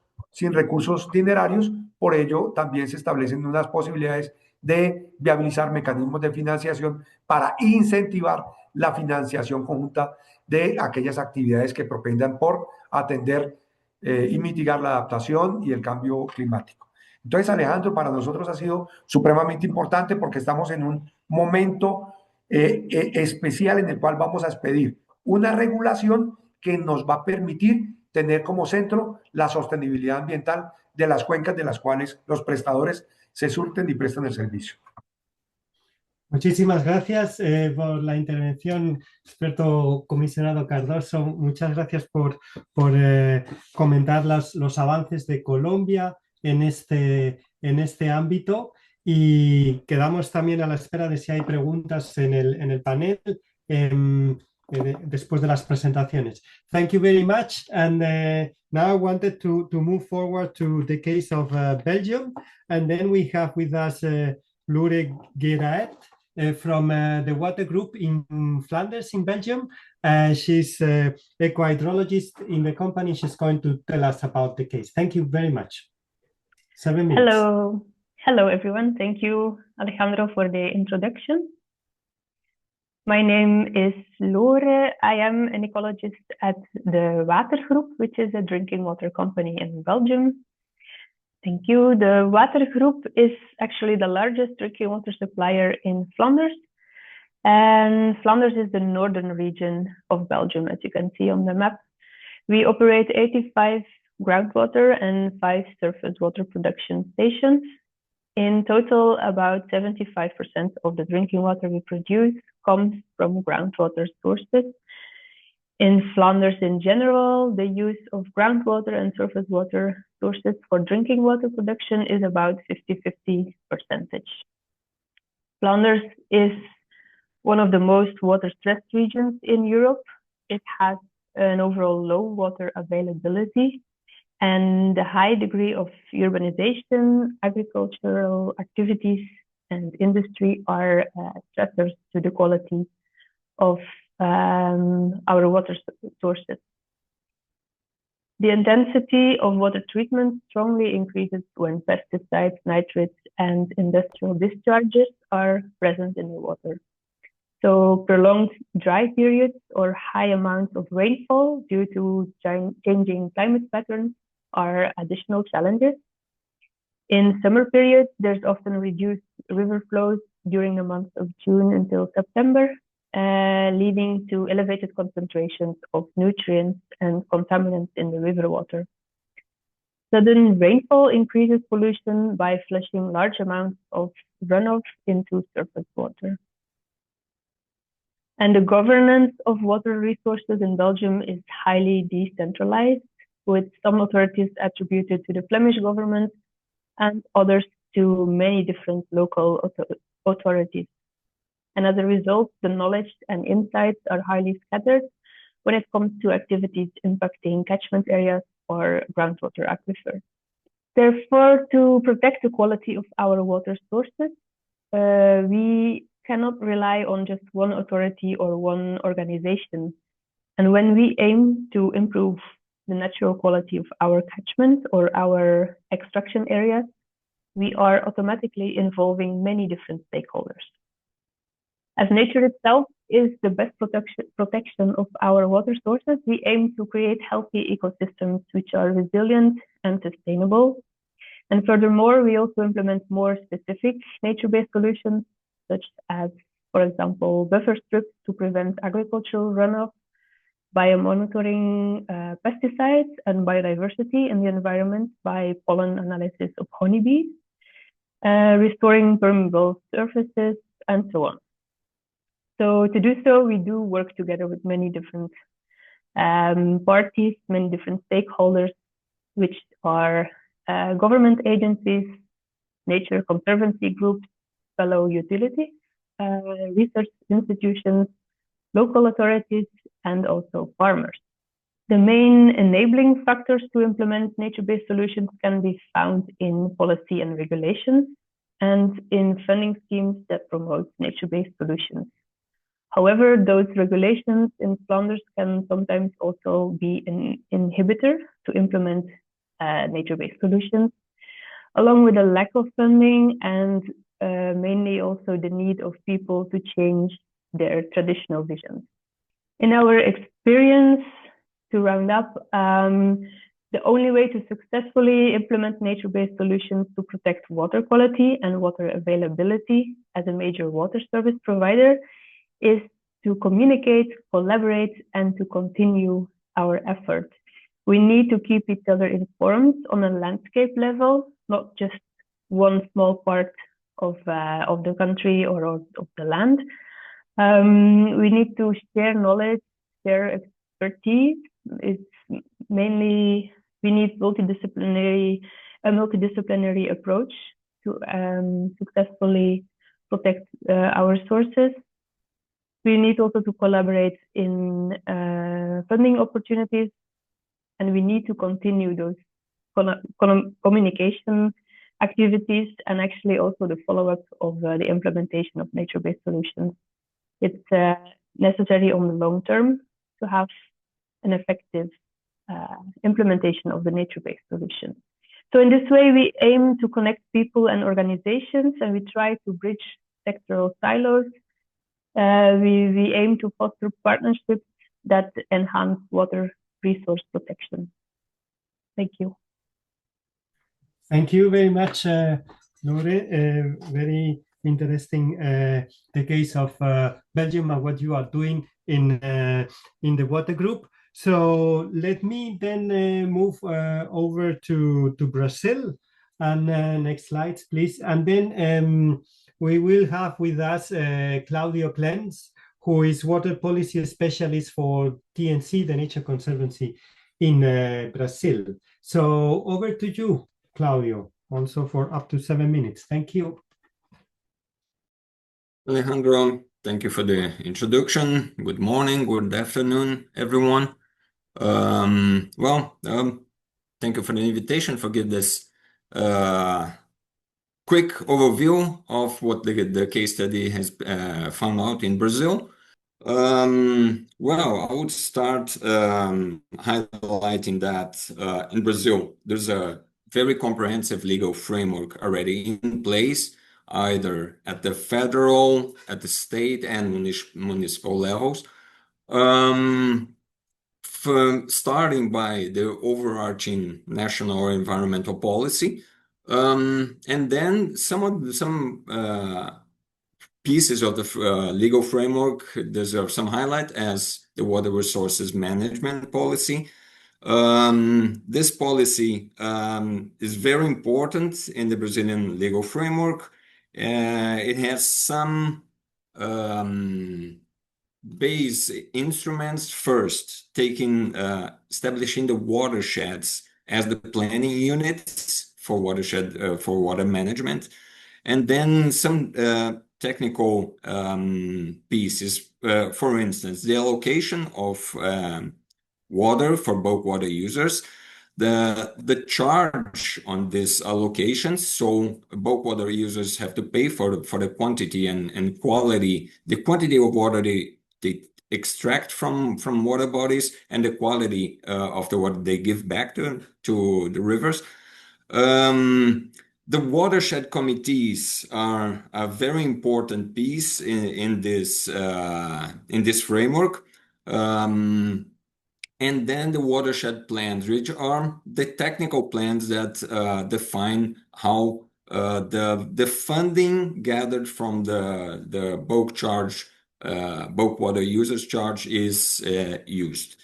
F: dinerarios. Por ello, también se establecen unas posibilidades de viabilizar mecanismos de financiación para incentivar la financiación conjunta de aquellas actividades que propendan por atender y mitigar la adaptación y el cambio climático. Entonces, Alejandro, para nosotros ha sido supremamente importante porque estamos en un momento especial en el cual vamos a expedir una regulación que nos va a permitir tener como centro la sostenibilidad ambiental de las cuencas de las cuales los prestadores se surten y prestan el servicio.
B: Muchísimas gracias por la intervención, experto comisionado Cardoso. Muchas gracias por comentar los avances de Colombia en este ámbito y quedamos también a la espera de si hay preguntas en el panel después de las presentaciones. Thank you very much. And now I wanted to move forward to the case of Belgium. And then we have with us Loure Guiraet. From the water group in Flanders in Belgium. She's an eco-hydrologist in the company. She's going to tell us about the case. Thank you very much. 7 minutes.
G: Hello everyone. Thank you, Alejandro, for the introduction. My name is Loure. I am an ecologist at the Water Group, which is a drinking water company in Belgium. Thank you. The Water Group is actually the largest drinking water supplier in Flanders. And Flanders is the northern region of Belgium, as you can see on the map. We operate 85 groundwater and 5 surface water production stations. In total, about 75% of the drinking water we produce comes from groundwater sources. In Flanders in general, the use of groundwater and surface water sources for drinking water production is about 50-50 percentage. Flanders is one of the most water-stressed regions in Europe. It has an overall low water availability and a high degree of urbanization, agricultural activities, and industry are stressors to the quality of our water sources. The intensity of water treatment strongly increases when pesticides, nitrates, and industrial discharges are present in the water. So prolonged dry periods or high amounts of rainfall due to changing climate patterns are additional challenges. In summer periods, there's often reduced river flows during the months of June until September, leading to elevated concentrations of nutrients and contaminants in the river water. Sudden rainfall increases pollution by flushing large amounts of runoff into surface water. And the governance of water resources in Belgium is highly decentralized, with some authorities attributed to the Flemish government and others to many different local authorities. And as a result, the knowledge and insights are highly scattered when it comes to activities impacting catchment areas or groundwater aquifers. Therefore, to protect the quality of our water sources, we cannot rely on just one authority or one organization. And when we aim to improve the natural quality of our catchment or our extraction areas, we are automatically involving many different stakeholders. As nature itself is the best protection of our water sources, we aim to create healthy ecosystems which are resilient and sustainable. And furthermore, we also implement more specific nature-based solutions, such as, for example, buffer strips to prevent agricultural runoff, biomonitoring pesticides and biodiversity in the environment by pollen analysis of honeybees, restoring permeable surfaces, and so on. So to do so, we do work together with many different parties, many different stakeholders, which are government agencies, Nature Conservancy groups, fellow utilities, research institutions, local authorities, and also farmers. The main enabling factors to implement nature-based solutions can be found in policy and regulations and in funding schemes that promote nature-based solutions. However, those regulations in Flanders can sometimes also be an inhibitor to implement nature-based solutions, along with a lack of funding and mainly also the need of people to change their traditional visions. In our experience, to round up, the only way to successfully implement nature-based solutions to protect water quality and water availability as a major water service provider is to communicate, collaborate, and to continue our effort. We need to keep each other informed on a landscape level, not just one small part of the country or of the land. We need to share knowledge, share expertise. It's mainly we need a multidisciplinary approach to successfully protect our sources. We need also to collaborate in funding opportunities, and we need to continue those communication activities and actually also the follow-up of the implementation of nature-based solutions. It's necessary on the long term to have an effective implementation of the nature-based solution. So in this way, we aim to connect people and organizations, and we try to bridge sectoral silos. We aim to foster partnerships that enhance water resource protection. Thank you.
B: Thank you very much, Lore. Very interesting the case of Belgium and what you are doing in the water group. So let me then move over to Brazil. And next slide, please. And then we will have with us Claudio Clens, who is water policy specialist for TNC, the Nature Conservancy in Brazil. So over to you, Claudio, also for up to 7 minutes. Thank you.
H: Alejandro, thank you for the introduction. Good morning, good afternoon, everyone. Thank you for the invitation, for giving this quick overview of what the case study has found out in Brazil. I would start highlighting that in Brazil, there's a very comprehensive legal framework already in place, either at the federal, at the state, and municipal levels. Starting by the overarching national environmental policy, and then some pieces of the legal framework deserve some highlight, as the water resources management policy. This policy is very important in the Brazilian legal framework. It has some base instruments. First, establishing the watersheds as the planning units for water management, and then some technical pieces. For instance, the allocation of water for bulk water users, the charge on this allocation. So bulk water users have to pay for the quantity and quality, the quantity of water they extract from water bodies, and the quality of the water they give back to the rivers. The watershed committees are a very important piece in this framework. And then the watershed plans, which are the technical plans that define how the funding gathered from the bulk water users charge is used.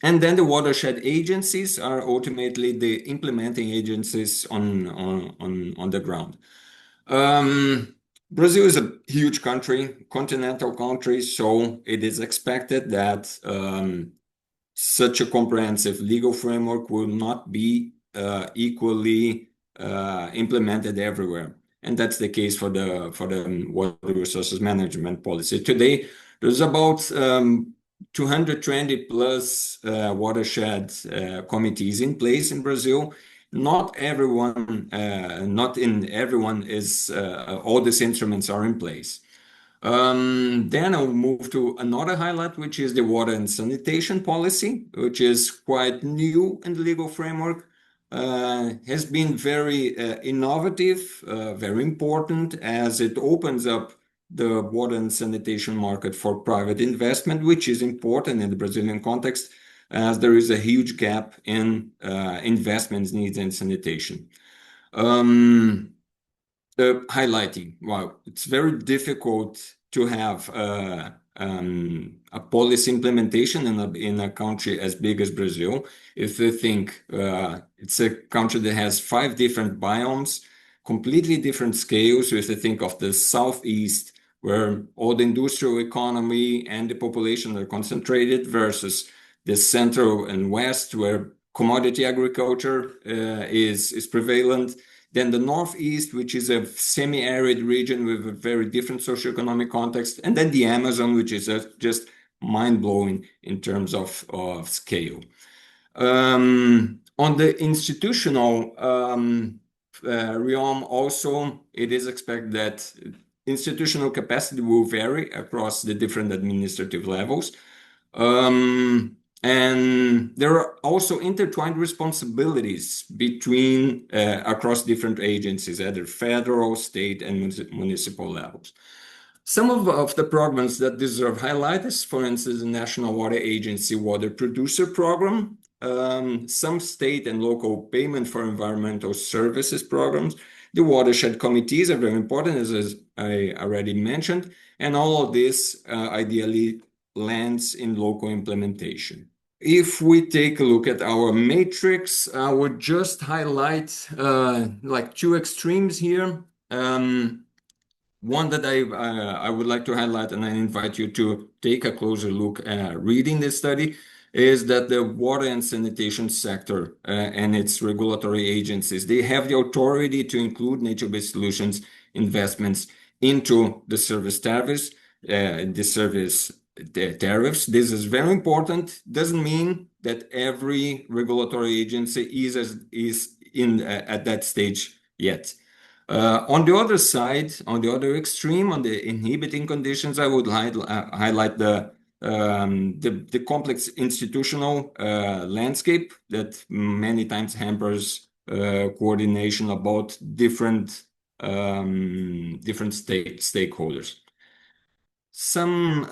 H: And then the watershed agencies are ultimately the implementing agencies on the ground. Brazil is a huge country, continental country, so it is expected that such a comprehensive legal framework will not be equally implemented everywhere. And that's the case for the water resources management policy. Today, there's about 220 plus watershed committees in place in Brazil. Not in everyone is all these instruments are in place. Then I'll move to another highlight, which is the water and sanitation policy, which is quite new in the legal framework. Has been very innovative, very important, as it opens up the water and sanitation market for private investment, which is important in the Brazilian context, as there is a huge gap in investments needs in sanitation. Highlighting, wow, it's very difficult to have a policy implementation in a country as big as Brazil. If you think it's a country that has 5 different biomes, completely different scales. If you think of the Southeast, where all the industrial economy and the population are concentrated, versus the Central and West, where commodity agriculture is prevalent. Then the Northeast, which is a semi-arid region with a very different socioeconomic context. And then the Amazon, which is just mind-blowing in terms of scale. On the institutional realm also, it is expected that institutional capacity will vary across the different administrative levels. And there are also intertwined responsibilities between across different agencies, either federal, state, and municipal levels. Some of the programs that deserve highlight is, for instance, the National Water Agency Water Producer Program, some state and local payment for environmental services programs. The watershed committees are very important, as I already mentioned, and all of this ideally lands in local implementation. If we take a look at our matrix, I would just highlight like two extremes here. One that I would like to highlight, and I invite you to take a closer look at reading this study, is that the water and sanitation sector and its regulatory agencies, they have the authority to include nature-based solutions investments into the service tariffs, tariffs. This is very important. Doesn't mean that every regulatory agency is in at that stage yet. On the other side, on the other extreme, on the inhibiting conditions, I would highlight the complex institutional landscape that many times hampers coordination about different stakeholders. Some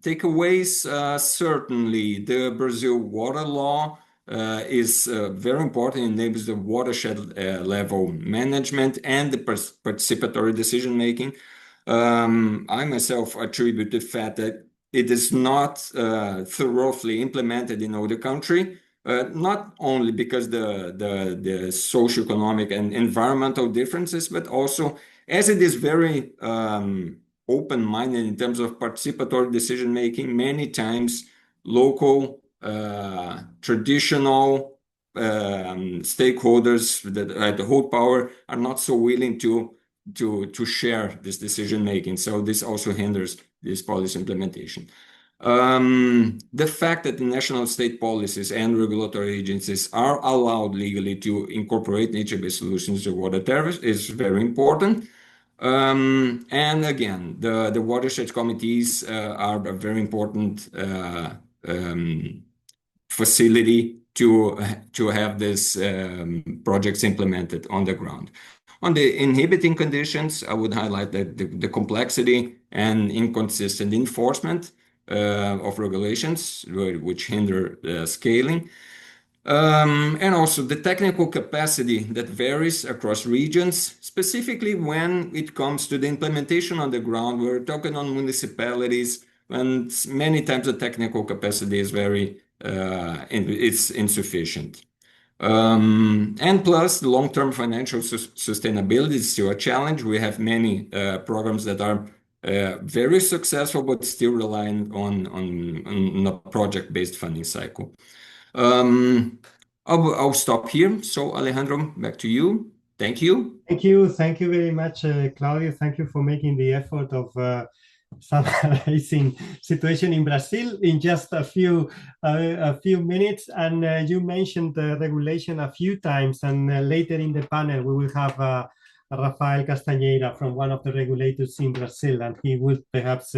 H: takeaways, certainly the Brazil water law is very important, enables the watershed level management and the participatory decision-making. I myself attribute the fact that it is not thoroughly implemented in all the country, not only because the socioeconomic and environmental differences, but also as it is very open-minded in terms of participatory decision-making. Many times local traditional stakeholders that hold power are not so willing to share this decision-making. So this also hinders this policy implementation. The fact that the national state policies and regulatory agencies are allowed legally to incorporate nature-based solutions to water tariffs is very important. And again, the watershed committees are a very important facility to have these projects implemented on the ground. On the inhibiting conditions, I would highlight the complexity and inconsistent enforcement of regulations, which hinder scaling. And also the technical capacity that varies across regions, specifically when it comes to the implementation on the ground. We're talking on municipalities, and many times the technical capacity is it's insufficient. And plus, the long-term financial sustainability is still a challenge. We have many programs that are very successful, but still relying on a project-based funding cycle. I'll stop here. So Alejandro, back to you. Thank you.
B: Thank you. Thank you very much, Claudio. Thank you for making the effort of summarizing situation in Brazil in just a few minutes. And you mentioned the regulation a few times, and later in the panel we will have Rafael Castanheira from one of the regulators in Brazil, and he will perhaps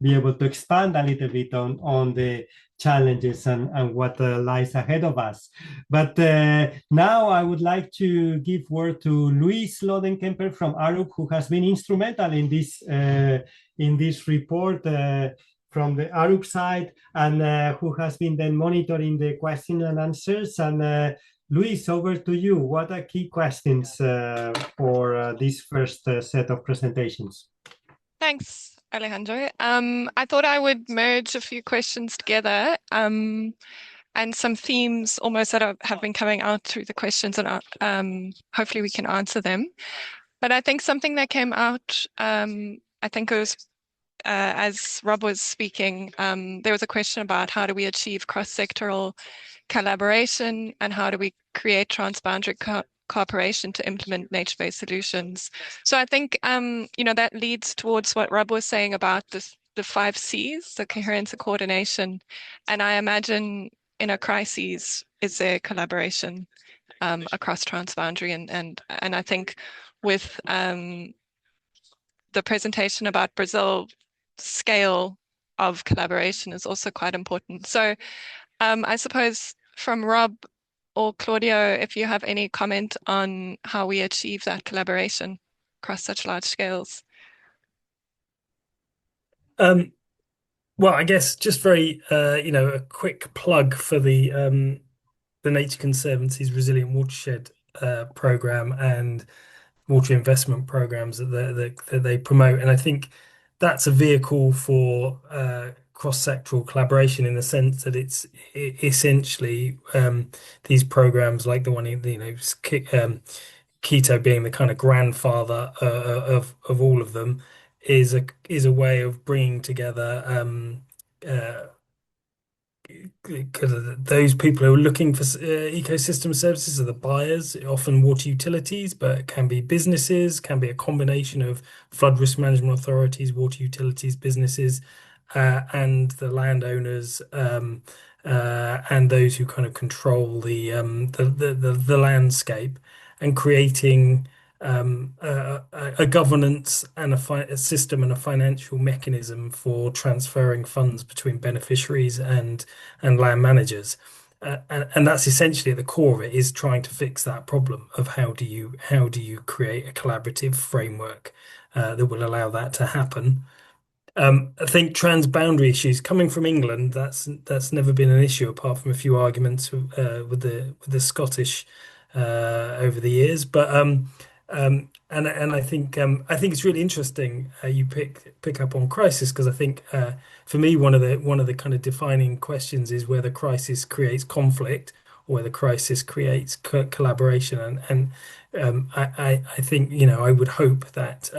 B: be able to expand a little bit on the challenges and what lies ahead of us. But now I would like to give word to Luis Lodenkemper from ARUC, who has been instrumental in this report from the ARUC side, and who has been then monitoring the question and answers. And Luis, over to you. What are key questions for this first set of presentations?
I: Thanks, Alejandro. I thought I would merge a few questions together and and some themes almost that have been coming out through the questions, and hopefully we can answer them. But I think something that came out, I think it was as Rob was speaking, there was a question about how do we achieve cross-sectoral collaboration and how do we create transboundary cooperation to implement nature-based solutions. So I think, that leads towards what Rob was saying about the 5 C's, the coherence, the coordination. And I imagine in a crisis, is there collaboration across transboundary? And I think with the presentation about Brazil, scale of collaboration is also quite important. So I suppose from Rob or Claudio, if you have any comment on how we achieve that collaboration across such large scales.
E: Well, I guess just very, a quick plug for the Nature Conservancy's Resilient Watershed program and water investment programs that they promote. And I think that's a vehicle for cross-sectoral collaboration in the sense that it's essentially these programs like the one Quito being the kind of grandfather of all of them is a way of bringing together those people who are looking for ecosystem services are the buyers, often water utilities, but it can be businesses, can be a combination of flood risk management authorities, water utilities, businesses, and the landowners, and those who kind of control the landscape, and creating a governance and a system and a financial mechanism for transferring funds between beneficiaries and land managers. And that's essentially at the core of it, is trying to fix that problem of how do you create a collaborative framework that will allow that to happen. I think transboundary issues coming from England, that's never been an issue apart from a few arguments with the Scottish over the years. But and I think it's really interesting you pick up on crisis, because I think for me one of the kind of defining questions is whether crisis creates conflict or whether crisis creates collaboration. And I think I would hope that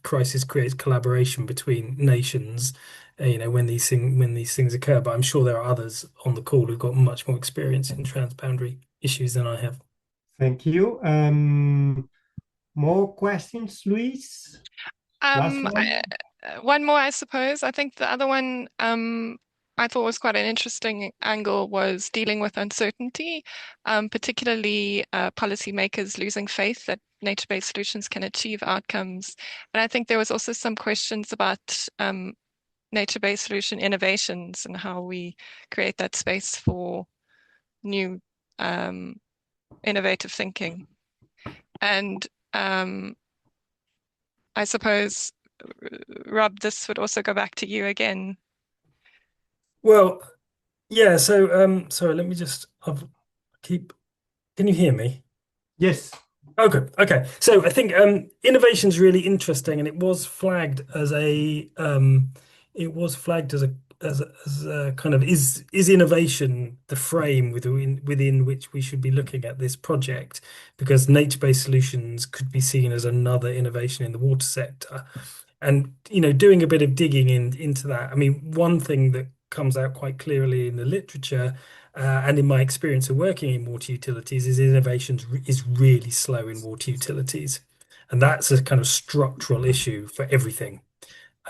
E: crisis creates collaboration between nations. When these things occur. But I'm sure there are others on the call who've got much more experience in transboundary issues than I have.
B: Thank you. More questions, Luis? Last one?
I: One more, I suppose. I think the other one I thought was quite an interesting angle was dealing with uncertainty, particularly policymakers losing faith that nature-based solutions can achieve outcomes. And I think there was also some questions about nature-based solution innovations and how we create that space for new innovative thinking. And I suppose, Rob, this would also go back to you again.
E: Well, yeah. So, sorry, let me just can you hear me?
B: Yes.
E: Oh, good. Okay. So I think innovation is really interesting, and it was flagged as a kind of is innovation the frame within which we should be looking at this project, because nature-based solutions could be seen as another innovation in the water sector. And doing a bit of digging into that, I mean, one thing that comes out quite clearly in the literature and in my experience of working in water utilities is innovation is really slow in water utilities, and that's a kind of structural issue for everything.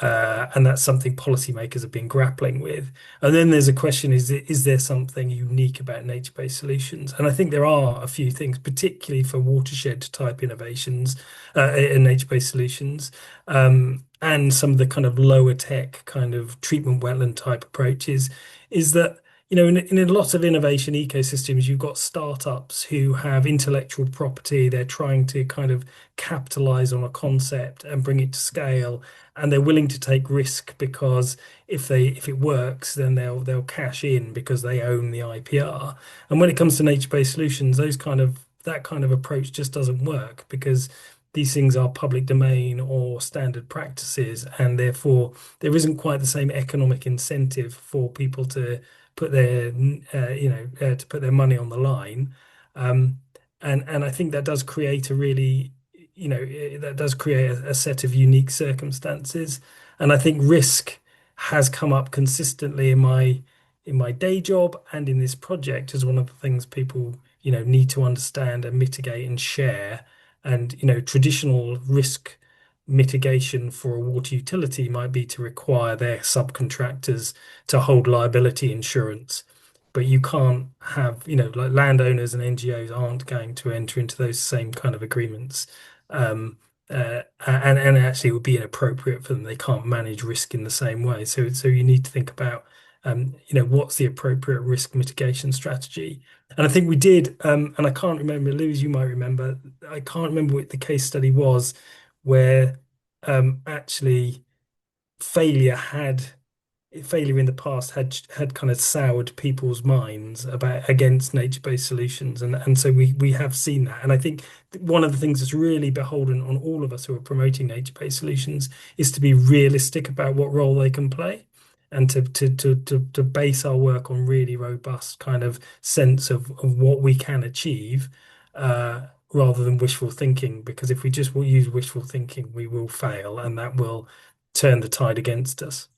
E: And that's something policymakers have been grappling with. And then there's a question, is there something unique about nature-based solutions? And I think there are a few things, particularly for watershed type innovations in nature-based solutions, and some of the kind of lower tech kind of treatment wetland type approaches, is that in a lot of innovation ecosystems, you've got startups who have intellectual property. They're trying to kind of capitalize on a concept and bring it to scale, and they're willing to take risk because if it works, then they'll cash in because they own the IPR. And when it comes to nature-based solutions, that kind of approach just doesn't work, because these things are public domain or standard practices, and therefore there isn't quite the same economic incentive for people to put their to put their money on the line, and I think that does create a really that does create a set of unique circumstances, and I think risk has come up consistently in my day job and in this project as one of the things people need to understand and mitigate and share. And traditional risk mitigation for a water utility might be to require their subcontractors to hold liability insurance, but you can't have like landowners and NGOs aren't going to enter into those same kind of agreements. And actually it would be inappropriate for them. They can't manage risk in the same way. So you need to think about what's the appropriate risk mitigation strategy. And I think we did, and I can't remember, Louise, you might remember, I can't remember what the case study was where actually failure in the past had kind of soured people's minds against nature-based solutions, and so we have seen that. And I think one of the things that's really beholden on all of us who are promoting nature-based solutions is to be realistic about what role they can play, and to base our work on really robust kind of sense of what we can achieve, rather than wishful thinking, because if we just will use wishful thinking, we will fail, and that will turn the tide against us.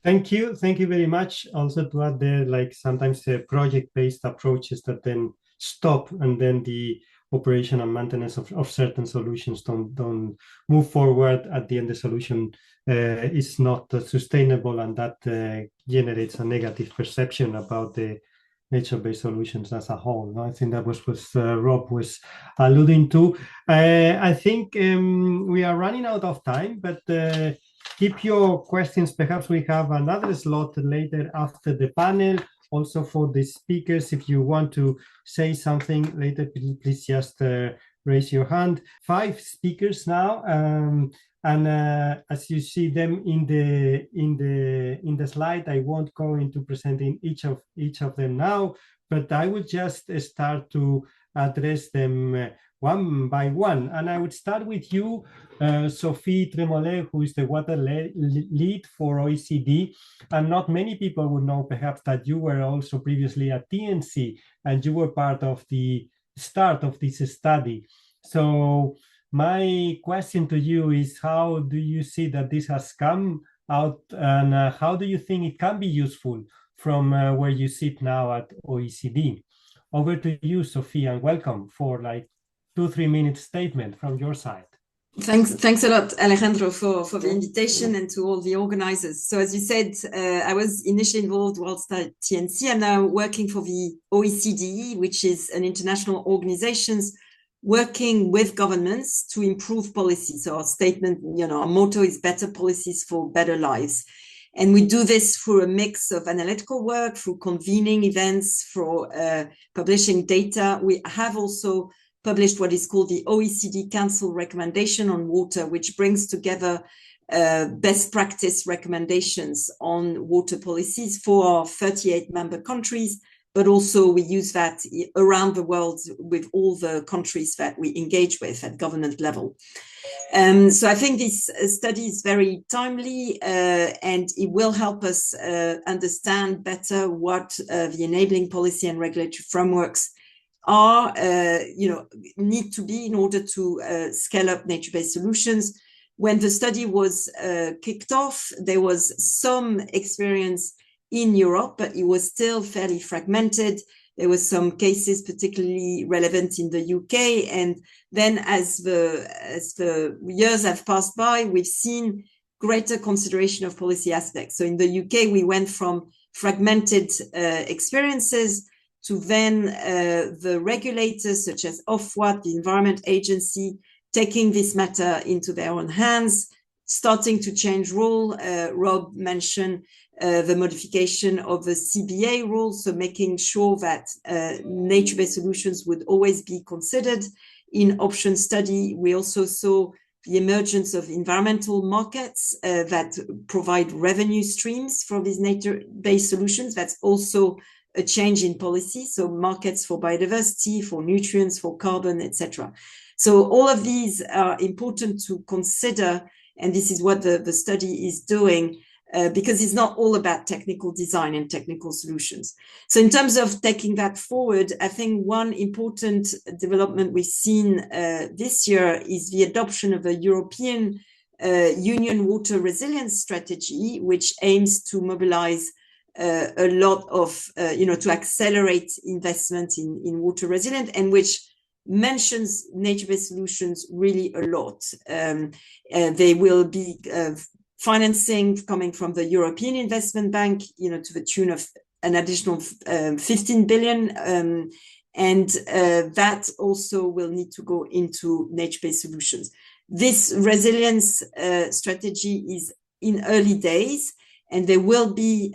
B: Thank you very much. Also to add there, like sometimes the project-based approaches that then stop, and then the operation and maintenance of certain solutions don't move forward. At the end, the solution is not sustainable, and that generates a negative perception about the nature-based solutions as a whole. I think that was what Rob was alluding to. I think we are running out of time, but keep your questions. Perhaps we have another slot later after the panel. Also for the speakers, if you want to say something later, please just raise your hand. 5 speakers now, and as you see them in the slide, I won't go into presenting each of them now, but I would just start to address them one by one. And I would start with you, Sophie Tremolet, who is the water lead for OECD. And not many people would know perhaps that you were also previously at TNC, and you were part of the start of this study. So my question to you is, how do you see that this has come out, and how do you think it can be useful from where you sit now at OECD? Over to you, Sophie, and welcome for like 2-3 minute statement from your side.
J: Thanks a lot, Alejandro, for the invitation, and to all the organizers. So as you said, I was initially involved whilst at TNC. I'm now working for the OECD, which is an international organization working with governments to improve policy. So our statement, our motto is better policies for better lives. And we do this through a mix of analytical work, through convening events, for publishing data. We have also published what is called the OECD Council Recommendation on Water, which brings together best practice recommendations on water policies for our 38 member countries, but also we use that around the world with all the countries that we engage with at government level. So I think this study is very timely, and it will help us understand better what the enabling policy and regulatory frameworks are, need to be in order to scale up nature-based solutions. When the study was kicked off, there was some experience in Europe, but it was still fairly fragmented. There were some cases particularly relevant in the UK. And then as the years have passed by, we've seen greater consideration of policy aspects. So in the UK, we went from fragmented experiences to then the regulators such as Ofwat, the Environment Agency, taking this matter into their own hands, starting to change rule. Rob mentioned the modification of the CBA rules, so making sure that nature-based solutions would always be considered in option study. We also saw the emergence of environmental markets that provide revenue streams for these nature-based solutions. That's also a change in policy, so markets for biodiversity, for nutrients, for carbon, etc. So all of these are important to consider, and this is what the study is doing, because it's not all about technical design and technical solutions. So in terms of taking that forward, I think one important development we've seen this year is the adoption of a European Union water resilience strategy, which aims to mobilize a lot of, to accelerate investment in water resilience, and which mentions nature-based solutions really a lot. They will be financing coming from the European Investment Bank, to the tune of an additional 15 billion. And that also will need to go into nature-based solutions. This resilience strategy is in early days, and there will be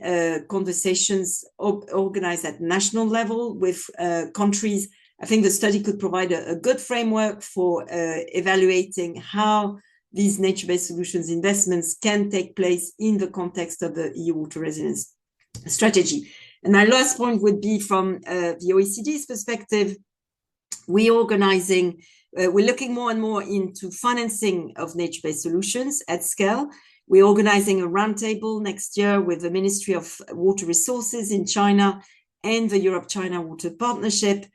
J: conversations organized at national level with countries. I think the study could provide a good framework for evaluating how these nature-based solutions investments can take place in the context of the EU water resilience strategy. And my last point would be from the OECD's perspective. We're looking more and more into financing of nature-based solutions at scale. We're organizing a roundtable next year with the Ministry of Water Resources in China and the Europe-China Water Partnership.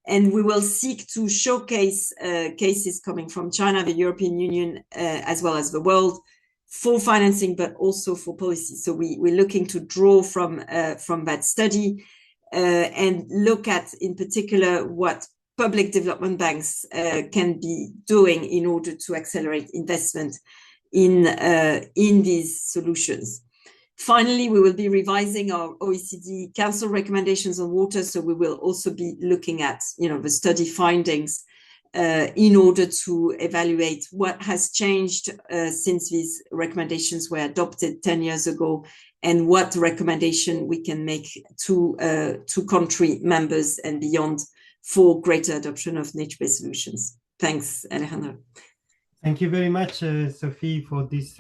J: And we will seek to showcase cases coming from China, the European Union, as well as the world, for financing, but also for policy. So we're looking to draw from that study and look at, in particular, what public development banks can be doing in order to accelerate investment in these solutions. Finally, we will be revising our OECD Council recommendations on water. So we will also be looking at, the study findings in order to evaluate what has changed since these recommendations were adopted 10 years ago, and what recommendation we can make to country members and beyond for greater adoption of nature-based solutions. Thanks, Alejandro.
B: Thank you very much, Sophie, for these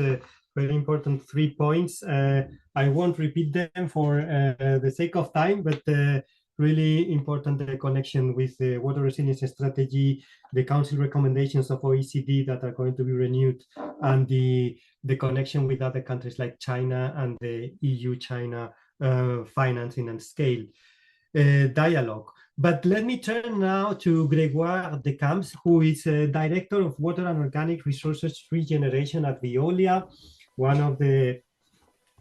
B: very important 3 points. I won't repeat them for the sake of time, but really important connection with the water resilience strategy, the council recommendations of OECD that are going to be renewed, and the connection with other countries like China and the EU-China financing and scale dialogue. But let me turn now to Grégoire Decamps, who is Director of Water and Organic Resources Regeneration at Veolia, one of the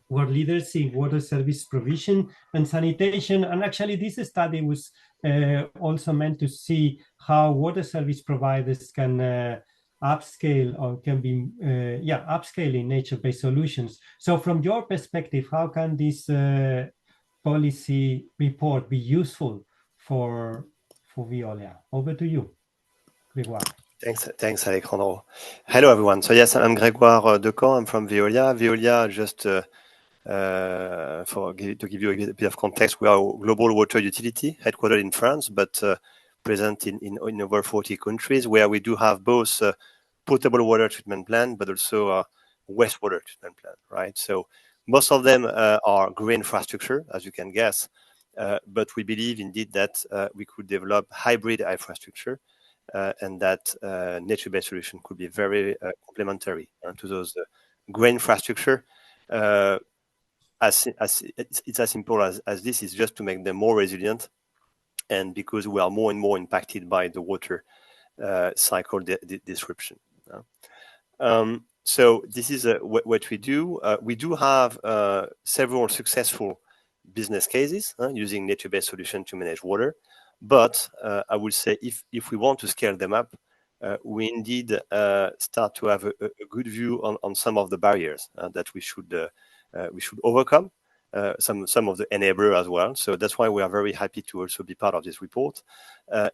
B: world leaders in water service provision and sanitation. And actually, this study was also meant to see how water service providers can upscale, or can be upscaling nature-based solutions. So from your perspective, how can this policy report be useful for Veolia? Over to you, Grégoire.
K: Thanks, Alejandro. Hello, everyone. So yes, I'm Grégoire Decamps. I'm from Veolia. Veolia, just to give you a bit of context, we are a global water utility headquartered in France, but present in over 40 countries, where we do have both potable water treatment plant, but also wastewater treatment plant, right? So most of them are green infrastructure, as you can guess, but we believe indeed that we could develop hybrid infrastructure, and that nature-based solution could be very complementary to those green infrastructure. It's as simple as this is just to make them more resilient, and because we are more and more impacted by the water cycle disruption. So this is what we do. We do have several successful business cases using nature-based solution to manage water. But I would say if we want to scale them up, we indeed start to have a good view on some of the barriers that we should overcome, some of the enabler as well. So that's why we are very happy to also be part of this report,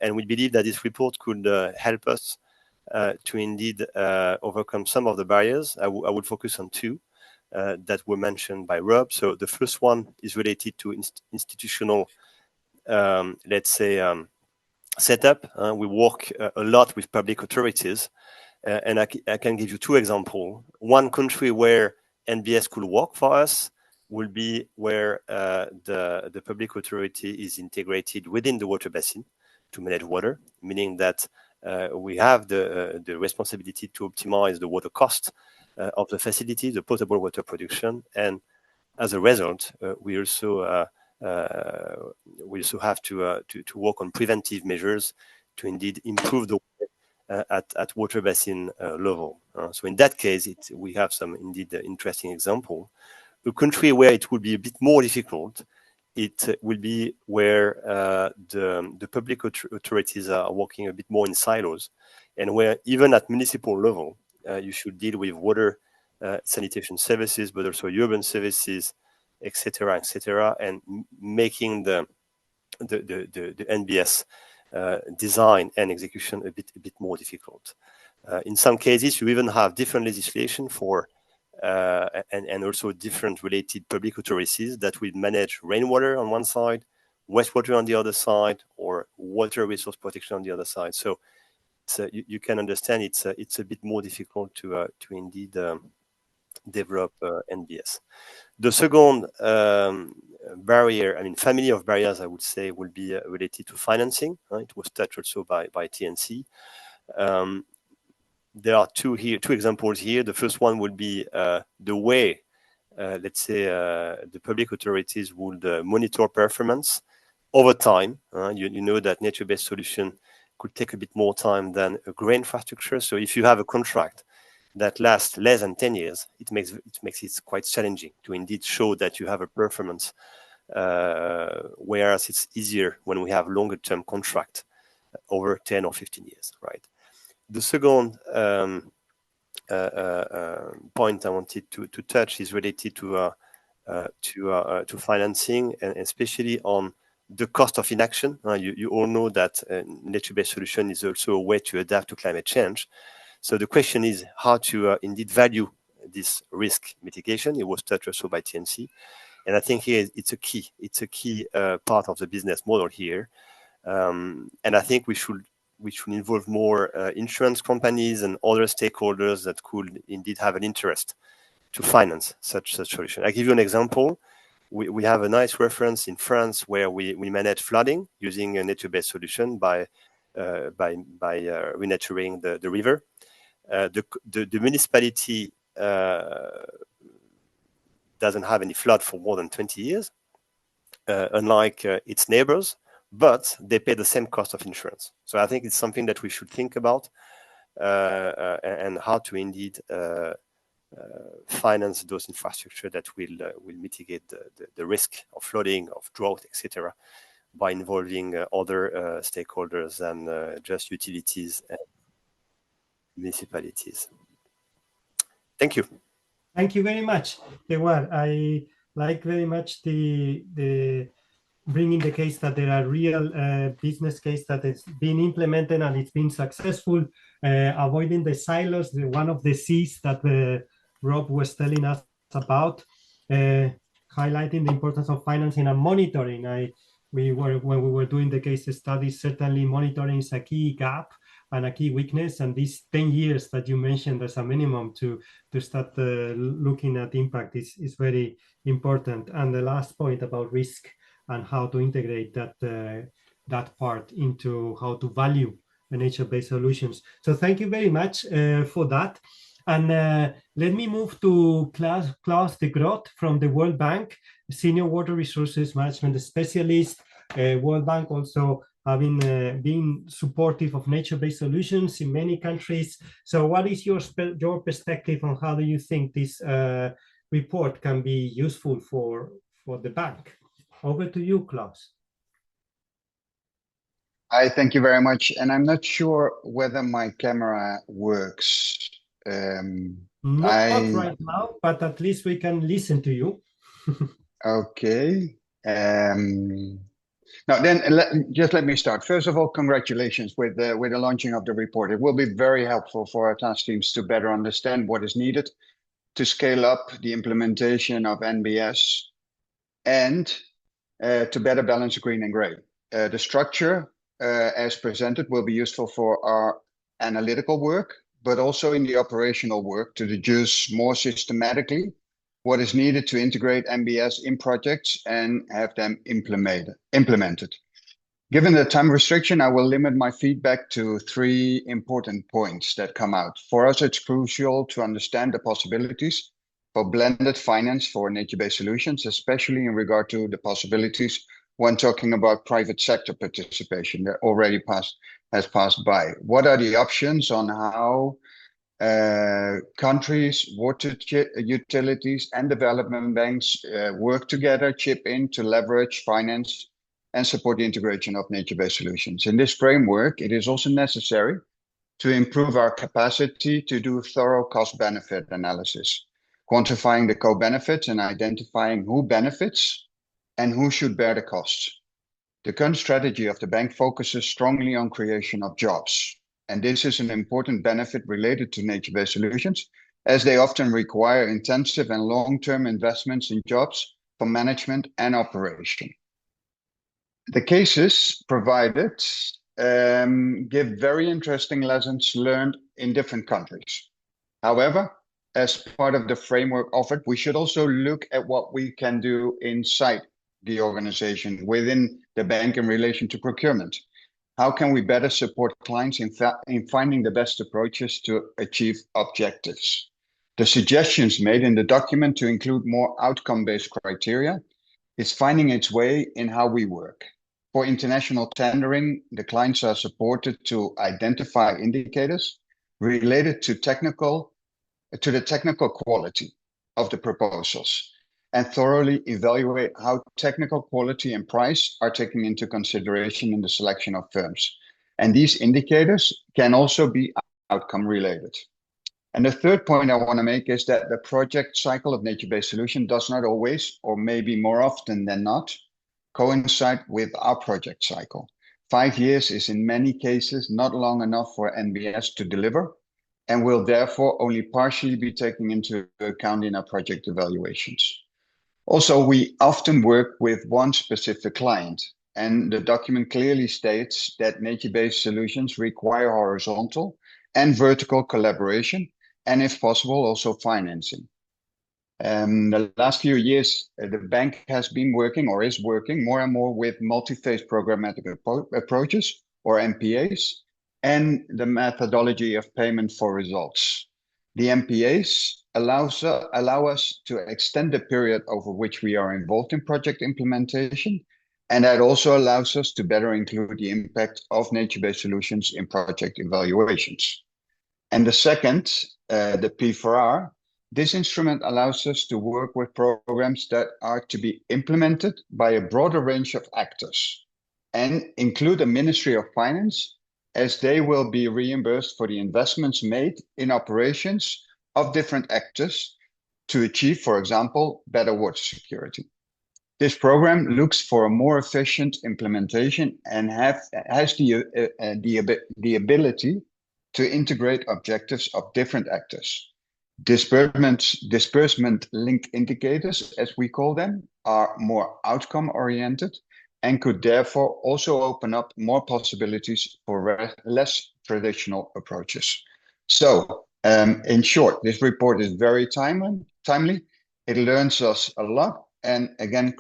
K: and we believe that this report could help us to indeed overcome some of the barriers. I would focus on two that were mentioned by Rob. So the first one is related to institutional setup. We work a lot with public authorities, and I can give you two examples. One country where NBS could work for us will be where the public authority is integrated within the water basin to manage water, meaning that we have the responsibility to optimize the water cost of the facility, the potable water production, and as a result, we also have to work on preventive measures to indeed improve the at water basin level. So in that case, we have some indeed interesting example. A country where it would be a bit more difficult, it will be where the public authorities are working a bit more in silos, and where even at municipal level, you should deal with water sanitation services, but also urban services, etc., and making the NBS design and execution a bit more difficult. In some cases, you even have different legislation for and also different related public authorities that will manage rainwater on one side, wastewater on the other side, or water resource protection on the other side. So you can understand it's a bit more difficult to indeed develop NBS. The second barrier, family of barriers, I would say, will be related to financing. It was touched also by TNC. There are two examples here. The first one would be the way, let's say, the public authorities would monitor performance over time. You know that nature-based solution could take a bit more time than a grey infrastructure. So if you have a contract that lasts less than 10 years, it makes it quite challenging to indeed show that you have a performance, whereas it's easier when we have longer term contract over 10 or 15 years, right? The second point I wanted to touch is related to financing, and especially on the cost of inaction. You all know that nature-based solution is also a way to adapt to climate change. So the question is how to indeed value this risk mitigation. It was touched also by TNC, and I think here it's a key part of the business model here, and I think we should involve more insurance companies and other stakeholders that could indeed have an interest to finance such solution. I give you an example. We have a nice reference in France where we manage flooding using a nature-based solution by renaturing the river. The municipality doesn't have any flood for more than 20 years, unlike its neighbors, but they pay the same cost of insurance. So I think it's something that we should think about and how to indeed finance those infrastructure that will mitigate the risk of flooding, of drought, etc., by involving other stakeholders than just utilities and municipalities. Thank you.
B: Thank you very much. Well, I like very much the bringing the case that there are real business case that is being implemented and it's been successful, avoiding the silos, one of the C's that Rob was telling us about, highlighting the importance of financing and monitoring. When we were doing the case studies, certainly monitoring is a key gap and a key weakness, and these 10 years that you mentioned as a minimum to start looking at impact is very important. And the last point about risk and how to integrate that part into how to value the nature-based solutions. So thank you very much for that. And let me move to Klaus de Groot from the World Bank, Senior Water Resources Management Specialist. World Bank also having been supportive of nature-based solutions in many countries. So what is your perspective on how do you think this report can be useful for the bank? Over to you, Klaus.
L: Hi, thank you very much. And I'm not sure whether my camera works.
B: Not right now, but at least we can listen to you.
L: Okay. Now then, just let me start. First of all, congratulations with the launching of the report. It will be very helpful for our task teams to better understand what is needed to scale up the implementation of NBS and to better balance green and gray. The structure as presented will be useful for our analytical work, but also in the operational work to deduce more systematically what is needed to integrate NBS in projects and have them implemented. Given the time restriction, I will limit my feedback to 3 important points that come out. For us, it's crucial to understand the possibilities for blended finance for nature-based solutions, especially in regard to the possibilities when talking about private sector participation that already has passed by. What are the options on how countries, water utilities, and development banks work together, chip in to leverage, finance, and support the integration of nature-based solutions? In this framework, it is also necessary to improve our capacity to do thorough cost-benefit analysis, quantifying the co-benefits and identifying who benefits and who should bear the costs. The current strategy of the bank focuses strongly on creation of jobs, and this is an important benefit related to nature-based solutions, as they often require intensive and long-term investments in jobs for management and operation. The cases provided give very interesting lessons learned in different countries. However, as part of the framework offered, we should also look at what we can do inside the organization within the bank in relation to procurement. How can we better support clients in finding the best approaches to achieve objectives? The suggestions made in the document to include more outcome-based criteria is finding its way in how we work. For international tendering, the clients are supported to identify indicators related to the technical quality of the proposals and thoroughly evaluate how technical quality and price are taken into consideration in the selection of firms. And these indicators can also be outcome related. And the third point I want to make is that the project cycle of nature-based solution does not always, or maybe more often than not, coincide with our project cycle. 5 years is in many cases not long enough for NBS to deliver, and will therefore only partially be taken into account in our project evaluations. Also, we often work with one specific client, and the document clearly states that nature-based solutions require horizontal and vertical collaboration, and if possible, also financing. The last few years, the bank has been working or is working more and more with multi-phase programmatic approaches, or MPAs, and the methodology of payment for results. The MPAs allow us to extend the period over which we are involved in project implementation, and that also allows us to better include the impact of nature-based solutions in project evaluations. And the second, the P4R, this instrument allows us to work with programs that are to be implemented by a broader range of actors and include a Ministry of Finance, as they will be reimbursed for the investments made in operations of different actors to achieve, for example, better water security. This program looks for a more efficient implementation and has the ability to integrate objectives of different actors. Disbursement link indicators, as we call them, are more outcome oriented and could therefore also open up more possibilities for less traditional approaches. So, in short, this report is very timely. It learns us a lot. And again,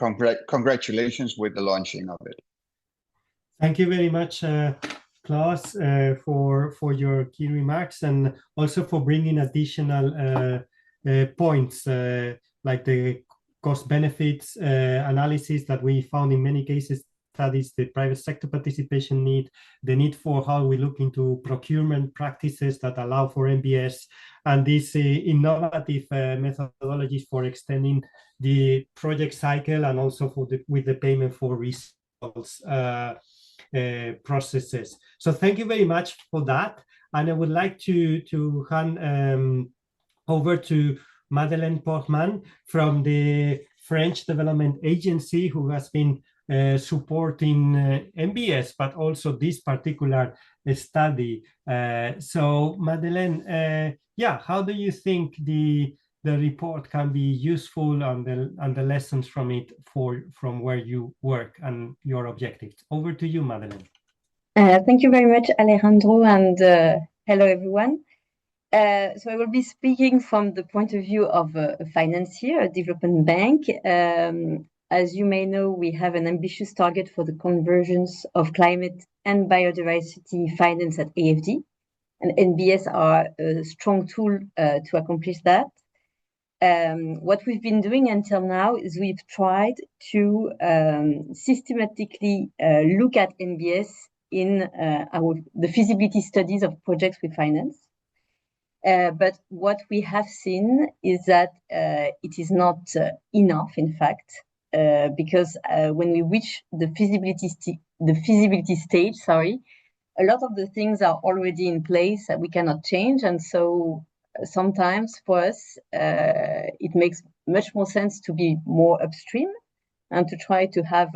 L: congratulations with the launching of it.
B: Thank you very much, Klaus, for your key remarks, and also for bringing additional points like the cost benefits analysis that we found in many cases studies, the private sector participation need, the need for how we look into procurement practices that allow for NBS, and these innovative methodologies for extending the project cycle, and also for with the payment for results processes. So thank you very much for that. And I would like to hand over to Madeleine Portman from the French Development Agency, who has been supporting NBS, but also this particular study. So Madeleine, yeah, how do you think the report can be useful, and the lessons from it from where you work and your objectives? Over to you, Madeleine.
M: Thank you very much, Alejandro, and hello, everyone. So I will be speaking from the point of view of a financier, a development bank. as you may know, we have an ambitious target for the convergence of climate and biodiversity finance at AFD, and NBS are a strong tool to accomplish that. What we've been doing until now is we've tried to systematically look at NBS in the feasibility studies of projects we finance. But what we have seen is that it is not enough, in fact, because when we reach the feasibility stage, a lot of the things are already in place that we cannot change, and so sometimes for us it makes much more sense to be more upstream and to try to have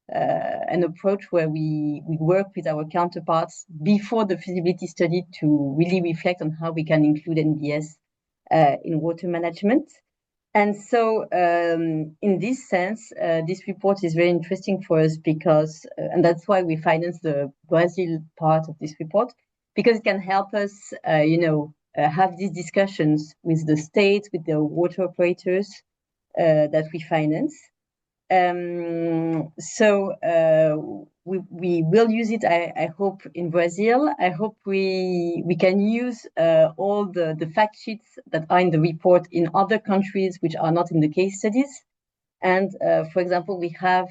M: an approach where we work with our counterparts before the feasibility study to really reflect on how we can include NBS in water management. And so in this sense, this report is very interesting for us because, and that's why we finance the Brazil part of this report, because it can help us, have these discussions with the states, with the water operators that we finance. So we will use it, I hope, in Brazil. I hope we can use all the fact sheets that are in the report in other countries which are not in the case studies. And for example, we have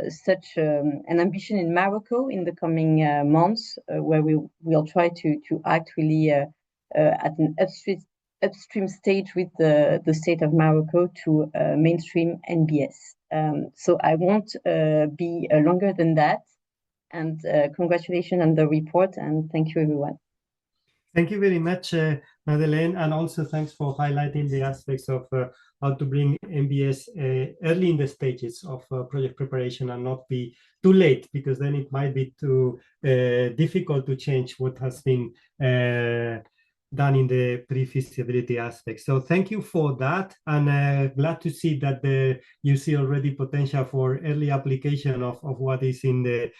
M: such an ambition in Morocco in the coming months, where we will try to act really at an upstream stage with the state of Morocco to mainstream NBS. So I won't be longer than that. And congratulations on the report, and thank you, everyone.
B: Thank you very much, Madeleine, and also thanks for highlighting the aspects of how to bring NBS early in the stages of project preparation and not be too late, because then it might be too difficult to change what has been done in the pre-feasibility aspect. So thank you for that, and glad to see that you see already potential for early application of what is in the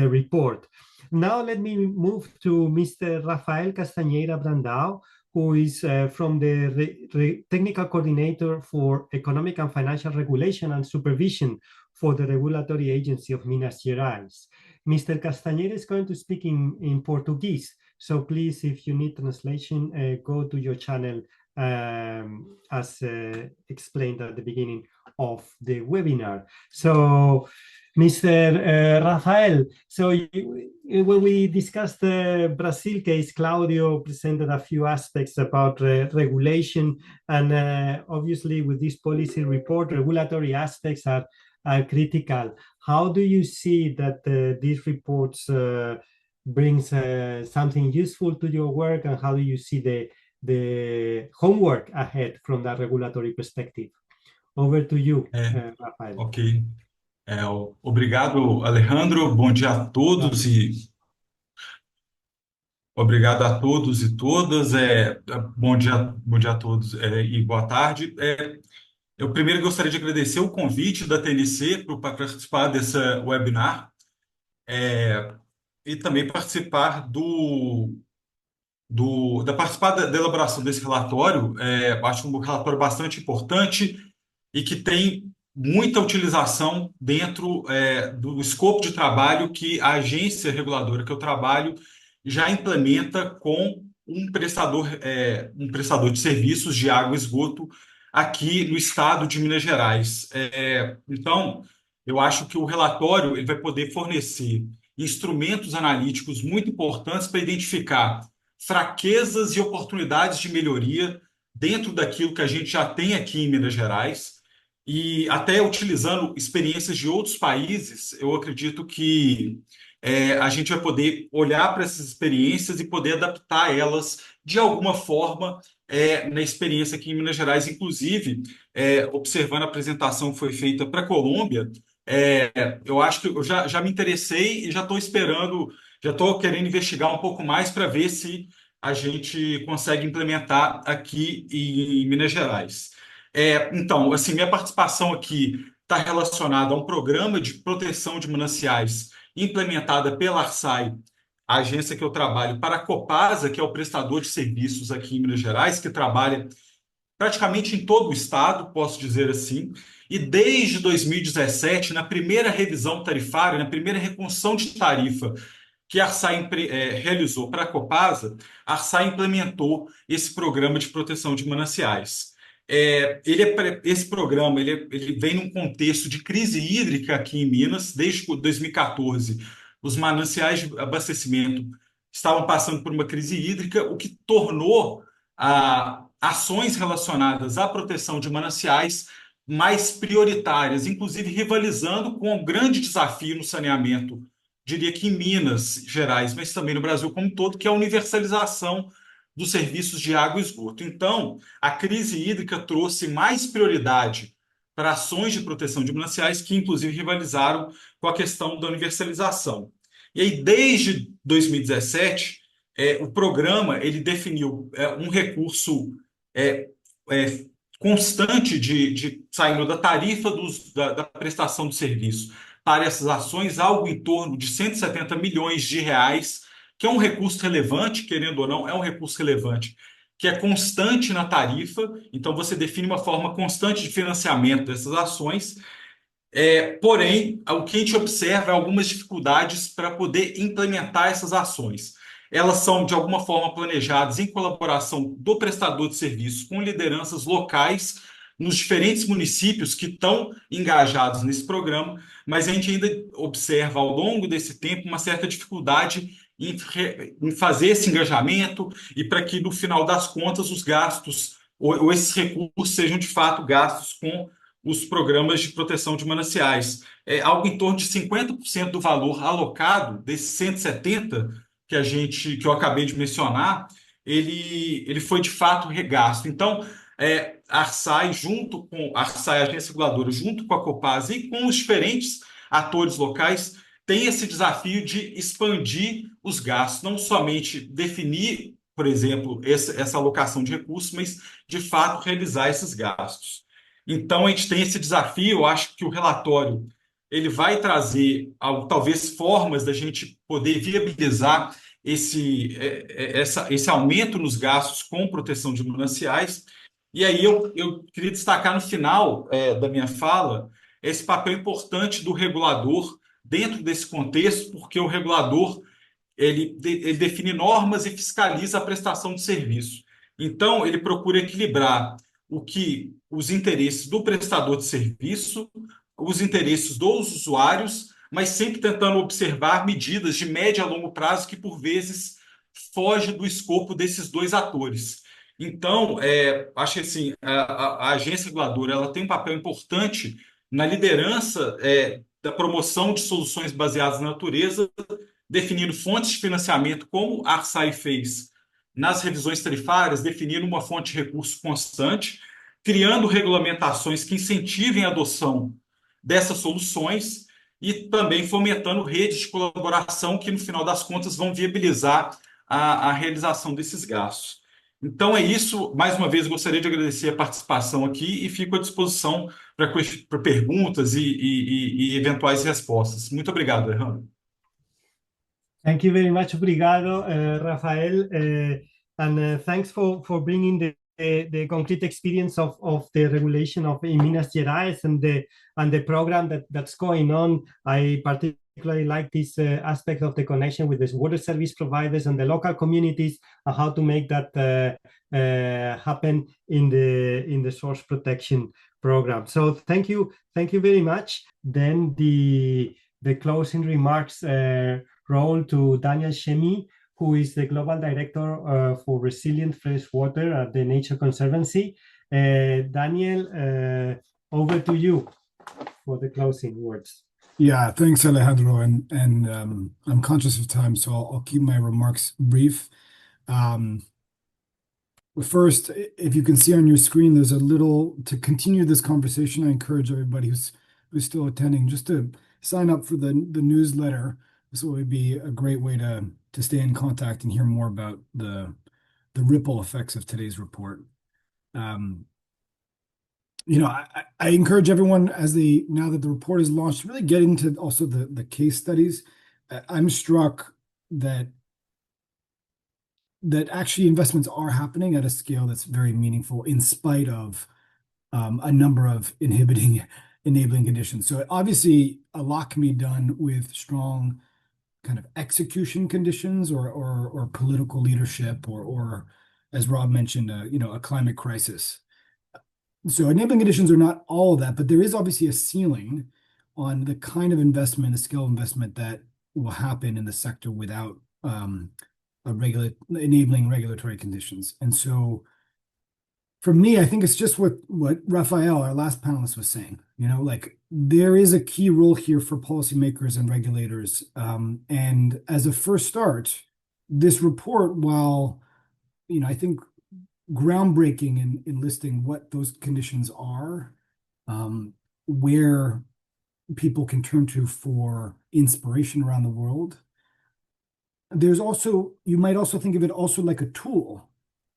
B: report. Now let me move to Mr. Rafael Castañeira Brandao, who is from the Technical Coordinator for Economic and Financial Regulation and Supervision for the Regulatory Agency of Minas Gerais. Mr. Castañeira is going to speak in Portuguese, so please, if you need translation, go to your channel as explained at the beginning of the webinar. So, Mr. Rafael, so when we discussed the Brazil case, Claudio presented a few aspects about regulation, and obviously with this policy report, regulatory aspects are critical. How do you see that these reports brings something useful to your work, and how do you see the homework ahead from that regulatory perspective? Over to you, Rafael.
N: Ok. Obrigado, Alejandro. Bom dia a todos obrigado a todos e todas. Bom dia a todos e boa tarde. Eu primeiro gostaria de agradecer o convite da TNC para participar desse webinar e também participar participar da elaboração desse relatório. Acho um relatório bastante importante e que tem muita utilização dentro do escopo de trabalho que a agência reguladora que eu trabalho já implementa com um prestador de serviços de água e esgoto aqui no estado de Minas Gerais. Então, eu acho que o relatório ele vai poder fornecer instrumentos analíticos muito importantes para identificar fraquezas e oportunidades de melhoria dentro daquilo que a gente já tem aqui em Minas Gerais, e até utilizando experiências de outros países. Eu acredito que a gente vai poder olhar para essas experiências e poder adaptar elas de alguma forma na experiência aqui em Minas Gerais. Inclusive, observando a apresentação que foi feita para a Colômbia, eu acho que eu já me interessei e já estou esperando, já estou querendo investigar um pouco mais para ver se a gente consegue implementar aqui em Minas Gerais. Então, assim, minha participação aqui está relacionada a um programa de proteção de mananciais implementada pela ARSAI, a agência que eu trabalho, para a Copasa, que é o prestador de serviços aqui em Minas Gerais, que trabalha praticamente em todo o estado, posso dizer assim, e desde 2017, na primeira revisão tarifária, na primeira reconstrução de tarifa que a Arsai realizou para a Copasa, a Arsai implementou esse programa de proteção de mananciais. Esse programa ele vem num contexto de crise hídrica aqui em Minas, desde 2014. Os mananciais de abastecimento estavam passando por uma crise hídrica, o que tornou ações relacionadas à proteção de mananciais mais prioritárias, inclusive rivalizando com o grande desafio no saneamento, diria que em Minas Gerais, mas também no Brasil como um todo, que é a universalização dos serviços de água e esgoto. Então, a crise hídrica trouxe mais prioridade para ações de proteção de mananciais, que inclusive rivalizaram com a questão da universalização. E aí, desde 2017, o programa ele definiu um recurso constante saindo da tarifa da prestação do serviço para essas ações, algo em torno de 170 milhões de reais, que é um recurso relevante, querendo ou não, é um recurso relevante, que é constante na tarifa, então você define uma forma constante de financiamento dessas ações. Porém, o que a gente observa é algumas dificuldades para poder implementar essas ações. Elas são, de alguma forma, planejadas em colaboração do prestador de serviço com lideranças locais nos diferentes municípios que estão engajados nesse programa, mas a gente ainda observa, ao longo desse tempo, uma certa dificuldade em fazer esse engajamento e para que, no final das contas, os gastos ou esses recursos sejam, de fato, gastos com os programas de proteção de mananciais. Algo em torno de 50% do valor alocado, desses 170 que eu acabei de mencionar, ele foi de fato regasto. Então, a Arsai, a Arsai, a agência reguladora, junto com a Copasa e com os diferentes atores locais, tem esse desafio de expandir os gastos, não somente definir, por exemplo, essa alocação de recursos, mas, de fato, realizar esses gastos. Então, a gente tem esse desafio. Eu acho que o relatório ele vai trazer talvez formas da gente poder viabilizar esse aumento nos gastos com proteção de mananciais. E aí eu queria destacar no final da minha fala esse papel importante do regulador dentro desse contexto, porque o regulador ele define normas e fiscaliza a prestação de serviço. Então, ele procura equilibrar os interesses do prestador de serviço, os interesses dos usuários, mas sempre tentando observar medidas de médio a longo prazo que, por vezes, fogem do escopo desses dois atores. Então, acho que assim, a agência reguladora ela tem um papel importante na liderança da promoção de soluções baseadas na natureza, definindo fontes de financiamento, como a Arsai fez nas revisões tarifárias, definindo uma fonte de recurso constante, criando regulamentações que incentivem a adoção dessas soluções e também fomentando redes de colaboração que, no final das contas, vão viabilizar a realização desses gastos. Então é isso. Mais uma vez, gostaria de agradecer a participação aqui e fico à disposição para perguntas e eventuais respostas. Muito obrigado, Alejandro.
B: Thank you very much, obrigado, Rafael, and thanks for bringing the concrete experience of the regulation in Minas Gerais and the program that's going on. I particularly like this aspect of the connection with the water service providers and the local communities and how to make that happen in the source protection program. So thank you very much. Then the closing remarks roll to Daniel Shemi, who is the Global Director for Resilient Freshwater at the Nature Conservancy. Daniel, over to you for the closing words.
O: Yeah, thanks, Alejandro. And I'm conscious of time, so I'll keep my remarks brief. First, if you can see on your screen, there's a little, to continue this conversation, I encourage everybody who's still attending just to sign up for the newsletter. This would be a great way to stay in contact and hear more about the ripple effects of today's report. I encourage everyone now that the report is launched, really get into also the case studies. I'm struck that that actually investments are happening at a scale that's very meaningful in spite of a number of enabling conditions. So obviously, a lot can be done with strong kind of execution conditions or political leadership or as Rob mentioned, a climate crisis. So enabling conditions are not all of that, but there is obviously a ceiling on the kind of investment, the scale of investment that will happen in the sector without enabling regulatory conditions. And so for me, I think it's just what Raphael, our last panelist, was saying. Like there is a key role here for policymakers and regulators. And as a first start, this report, while I think groundbreaking in listing what those conditions are, where people can turn to for inspiration around the world. There's also, you might also think of it also like a tool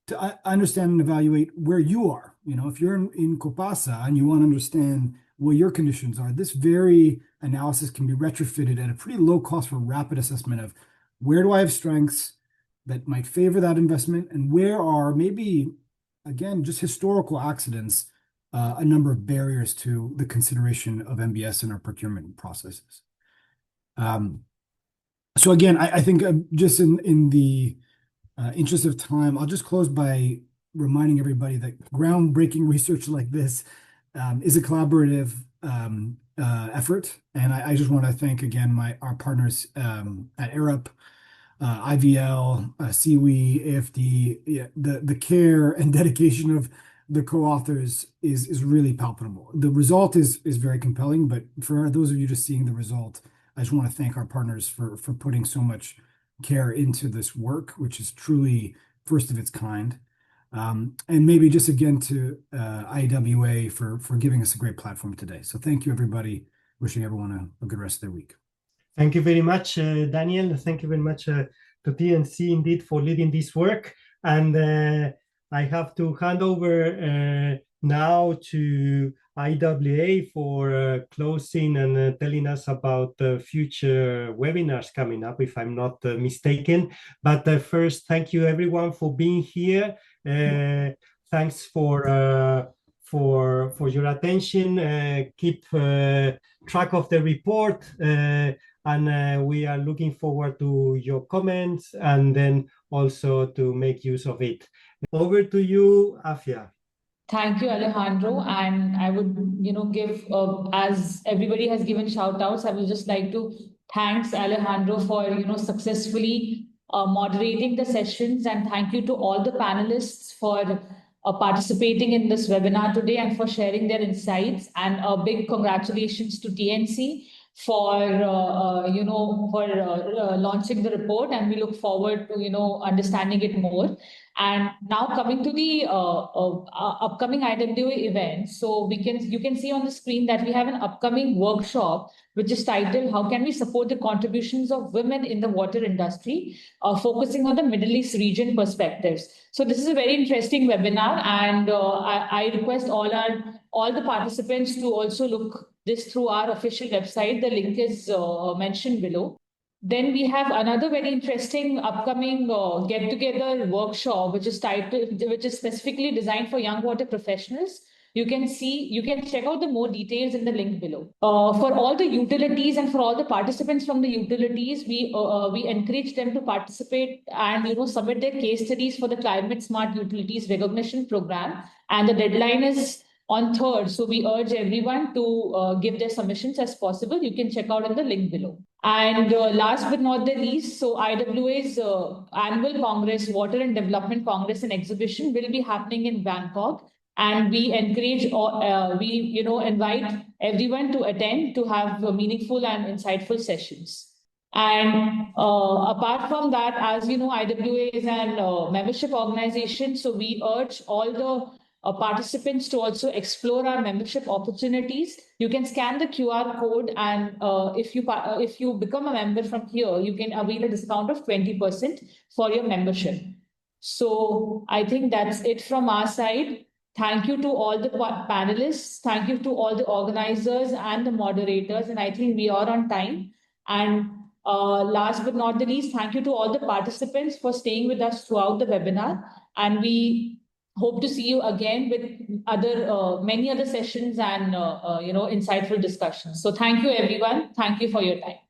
O: to understand and evaluate where you are. If you're in Copasa and you want to understand what your conditions are, this very analysis can be retrofitted at a pretty low cost for rapid assessment of where do I have strengths that might favor that investment, and where are maybe, again, just historical accidents, a number of barriers to the consideration of MBS in our procurement processes. So again, I think just in the interest of time, I'll just close by reminding everybody that groundbreaking research like this is a collaborative effort. And I just want to thank again our partners at Arup, IVL, CWE, AFD. Yeah, the care and dedication of the co-authors is really palpable. The result is very compelling, but for those of you just seeing the result, I just want to thank our partners for putting so much care into this work, which is truly first of its kind. And maybe just again to IWA for giving us a great platform today. So thank you, everybody. Wishing everyone a good rest of their week.
B: Thank you very much, Daniel. Thank you very much to TNC indeed for leading this work. And I have to hand over now to IWA for closing and telling us about future webinars coming up, if I'm not mistaken. But first, thank you everyone for being here. Thanks for your attention. Keep track of the report. And we are looking forward to your comments and then also to make use of it. Over to you, Afia.
A: Thank you, Alejandro. And I would, give, as everybody has given shout outs, I would just like to thanks Alejandro for, successfully moderating the sessions. And thank you to all the panelists for participating in this webinar today and for sharing their insights. And a big congratulations to TNC for launching the report, and we look forward to understanding it more. And now coming to the upcoming IWA events, so you can see on the screen that we have an upcoming workshop which is titled "How Can We Support the Contributions of Women in the Water Industry?" Focusing on the Middle East region perspectives. So this is a very interesting webinar, and I request all the participants to also look this through our official website. The link is mentioned below. Then we have another very interesting upcoming get-together workshop, which is specifically designed for young water professionals. You can check out the more details in the link below. For all the utilities and for all the participants from the utilities, we encourage them to participate and submit their case studies for the Climate Smart Utilities Recognition Program. And the deadline is on 3rd. So we urge everyone to give their submissions as possible. You can check out in the link below. And last but not the least, so IWA's annual Congress, Water and Development Congress and Exhibition will be happening in Bangkok. And we encourage, invite everyone to attend to have meaningful and insightful sessions. And apart from that, as you know, IWA is a membership organization. So we urge all the participants to also explore our membership opportunities. You can scan the QR code, and if you become a member from here, you can avail a discount of 20% for your membership. So I think that's it from our side. Thank you to all the panelists. Thank you to all the organizers and the moderators. And I think we are on time. And Last but not the least, thank you to all the participants for staying with us throughout the webinar. And we hope to see you again with many other sessions and insightful discussions. So thank you, everyone. Thank you for your time.